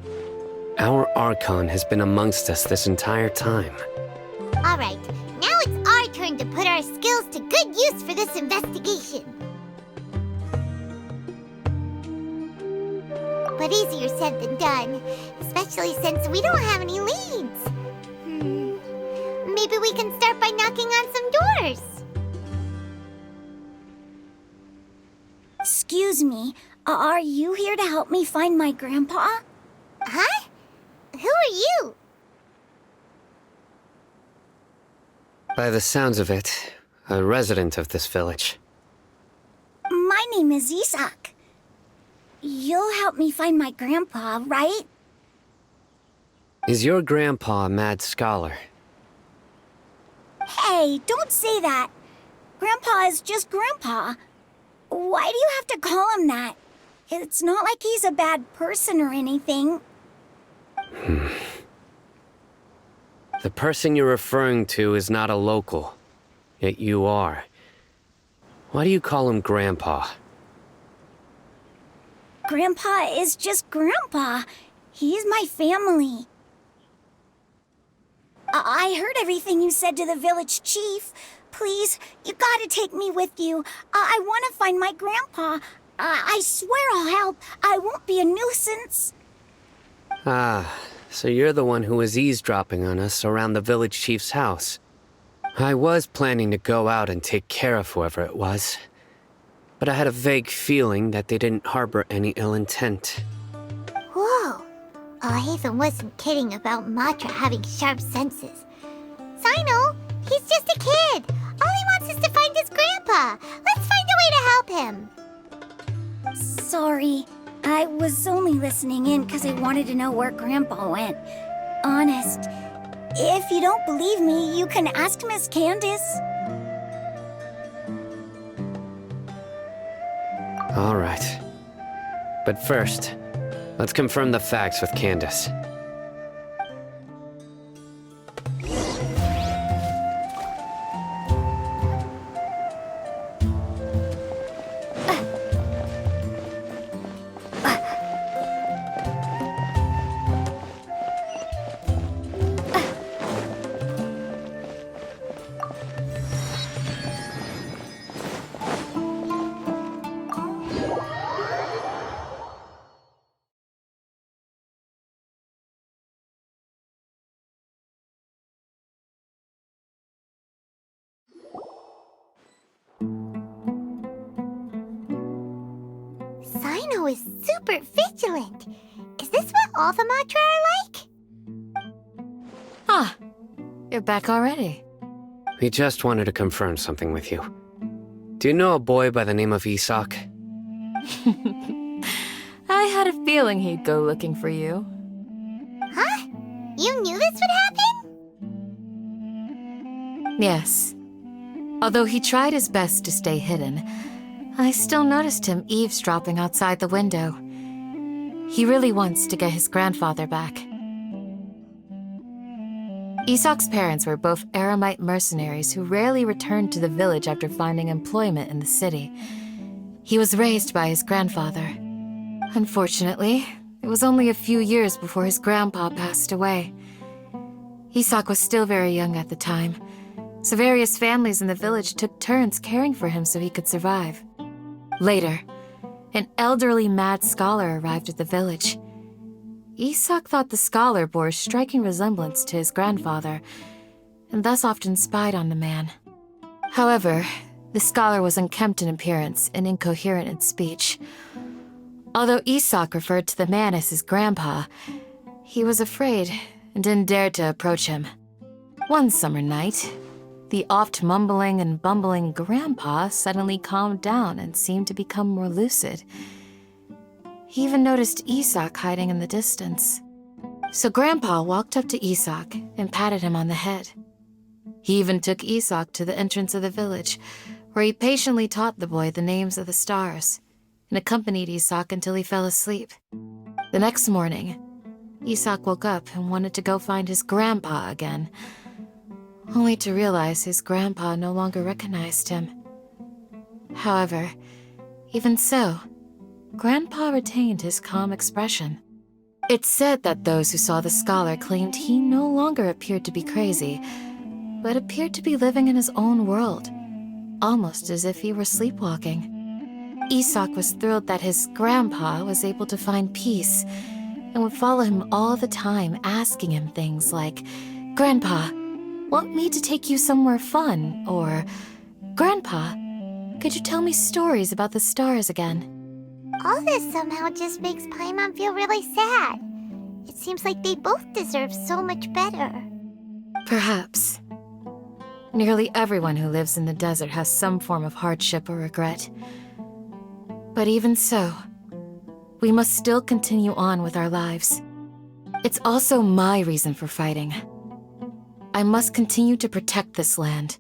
our Archon has been amongst us this entire time. Alright, now it's our turn to put our skills to good use for this investigation. But easier said than done, especially since we don't have any leads. Maybe we can start by knocking on some doors. Excuse me, are you here to help me find my grandpa? Huh? Who are you? By the sounds of it, a resident of this village. My name is Isak. You'll help me find my grandpa, right? Is your grandpa a mad scholar? Hey, don't say that. Grandpa is just Grandpa. Why do you have to call him that? It's not like he's a bad person or anything. The person you're referring to is not a local, yet you are. Why do you call him Grandpa? Grandpa is just Grandpa. He's my family. I heard everything you said to the village chief. Please, you gotta take me with you. I want to find my grandpa. I swear I'll help. I won't be a nuisance. Ah, so you're the one who was eavesdropping on us around the village chief's house. I was planning to go out and take care of whoever it was, but I had a vague feeling that they didn't harbor any ill intent. Whoa. Hatham wasn't kidding about Matra having sharp senses. Sino, he's just a kid. All he wants is to find his grandpa. Let's find a way to help him. Sorry. I was only listening in because I wanted to know where Grandpa went. Honest. If you don't believe me, you can ask Miss Candace. All right. But first, let's confirm the facts with Candace. Sino is super vigilant. Is this what all the Matra are like? Ah, you're back already. We just wanted to confirm something with you. Do you know a boy by the name of Isak? I had a feeling he'd go looking for you. Huh? You knew this would happen? Yes. Although he tried his best to stay hidden, I still noticed him eavesdropping outside the window. He really wants to get his grandfather back. Isak's parents were both Aramite mercenaries who rarely returned to the village after finding employment in the city. He was raised by his grandfather. Unfortunately, it was only a few years before his grandpa passed away. Isak was still very young at the time, so various families in the village took turns caring for him so he could survive. Later, an elderly mad scholar arrived at the village. Isak thought the scholar bore a striking resemblance to his grandfather, and thus often spied on the man. However, the scholar was unkempt in appearance and incoherent in speech. Although Isak referred to the man as his grandpa, he was afraid and didn't dare to approach him. One summer night, the oft mumbling and bumbling grandpa suddenly calmed down and seemed to become more lucid. He even noticed Isak hiding in the distance. So Grandpa walked up to Isak and patted him on the head. He even took Isak to the entrance of the village, where he patiently taught the boy the names of the stars and accompanied Isak until he fell asleep. The next morning, Isak woke up and wanted to go find his grandpa again, only to realize his grandpa no longer recognized him. However, even so, Grandpa retained his calm expression. It's said that those who saw the scholar claimed he no longer appeared to be crazy, but appeared to be living in his own world, almost as if he were sleepwalking. Isak was thrilled that his grandpa was able to find peace and would follow him all the time, asking him things like, "Grandpa, want me to take you somewhere fun?" Or, "Grandpa, could you tell me stories about the stars again?" All this somehow just makes Paimon feel really sad. It seems like they both deserve so much better. Perhaps. Nearly everyone who lives in the desert has some form of hardship or regret. But even so, we must still continue on with our lives. It's also my reason for fighting. I must continue to protect this land.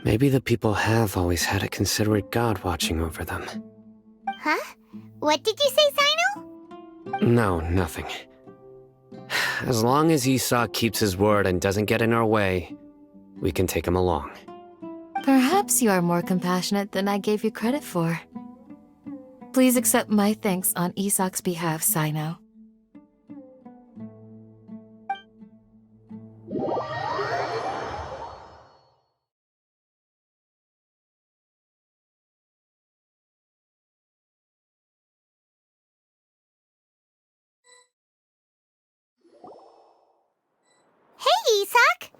Maybe the people have always had a considerate god watching over them. Huh? What did you say, Sino? No, nothing. As long as Esau keeps his word and doesn't get in our way, we can take him along. Perhaps you are more compassionate than I gave you credit for. Please accept my thanks on Isak's behalf, Sino. Hey, Isak!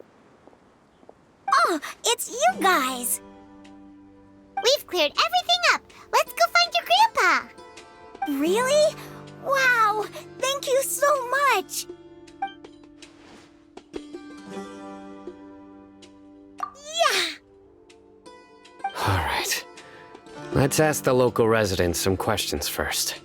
Oh, it's you guys! We've cleared everything up. Let's go find your grandpa. Really? Wow! Thank you so much! Yeah! All right. Let's ask the local residents some questions first.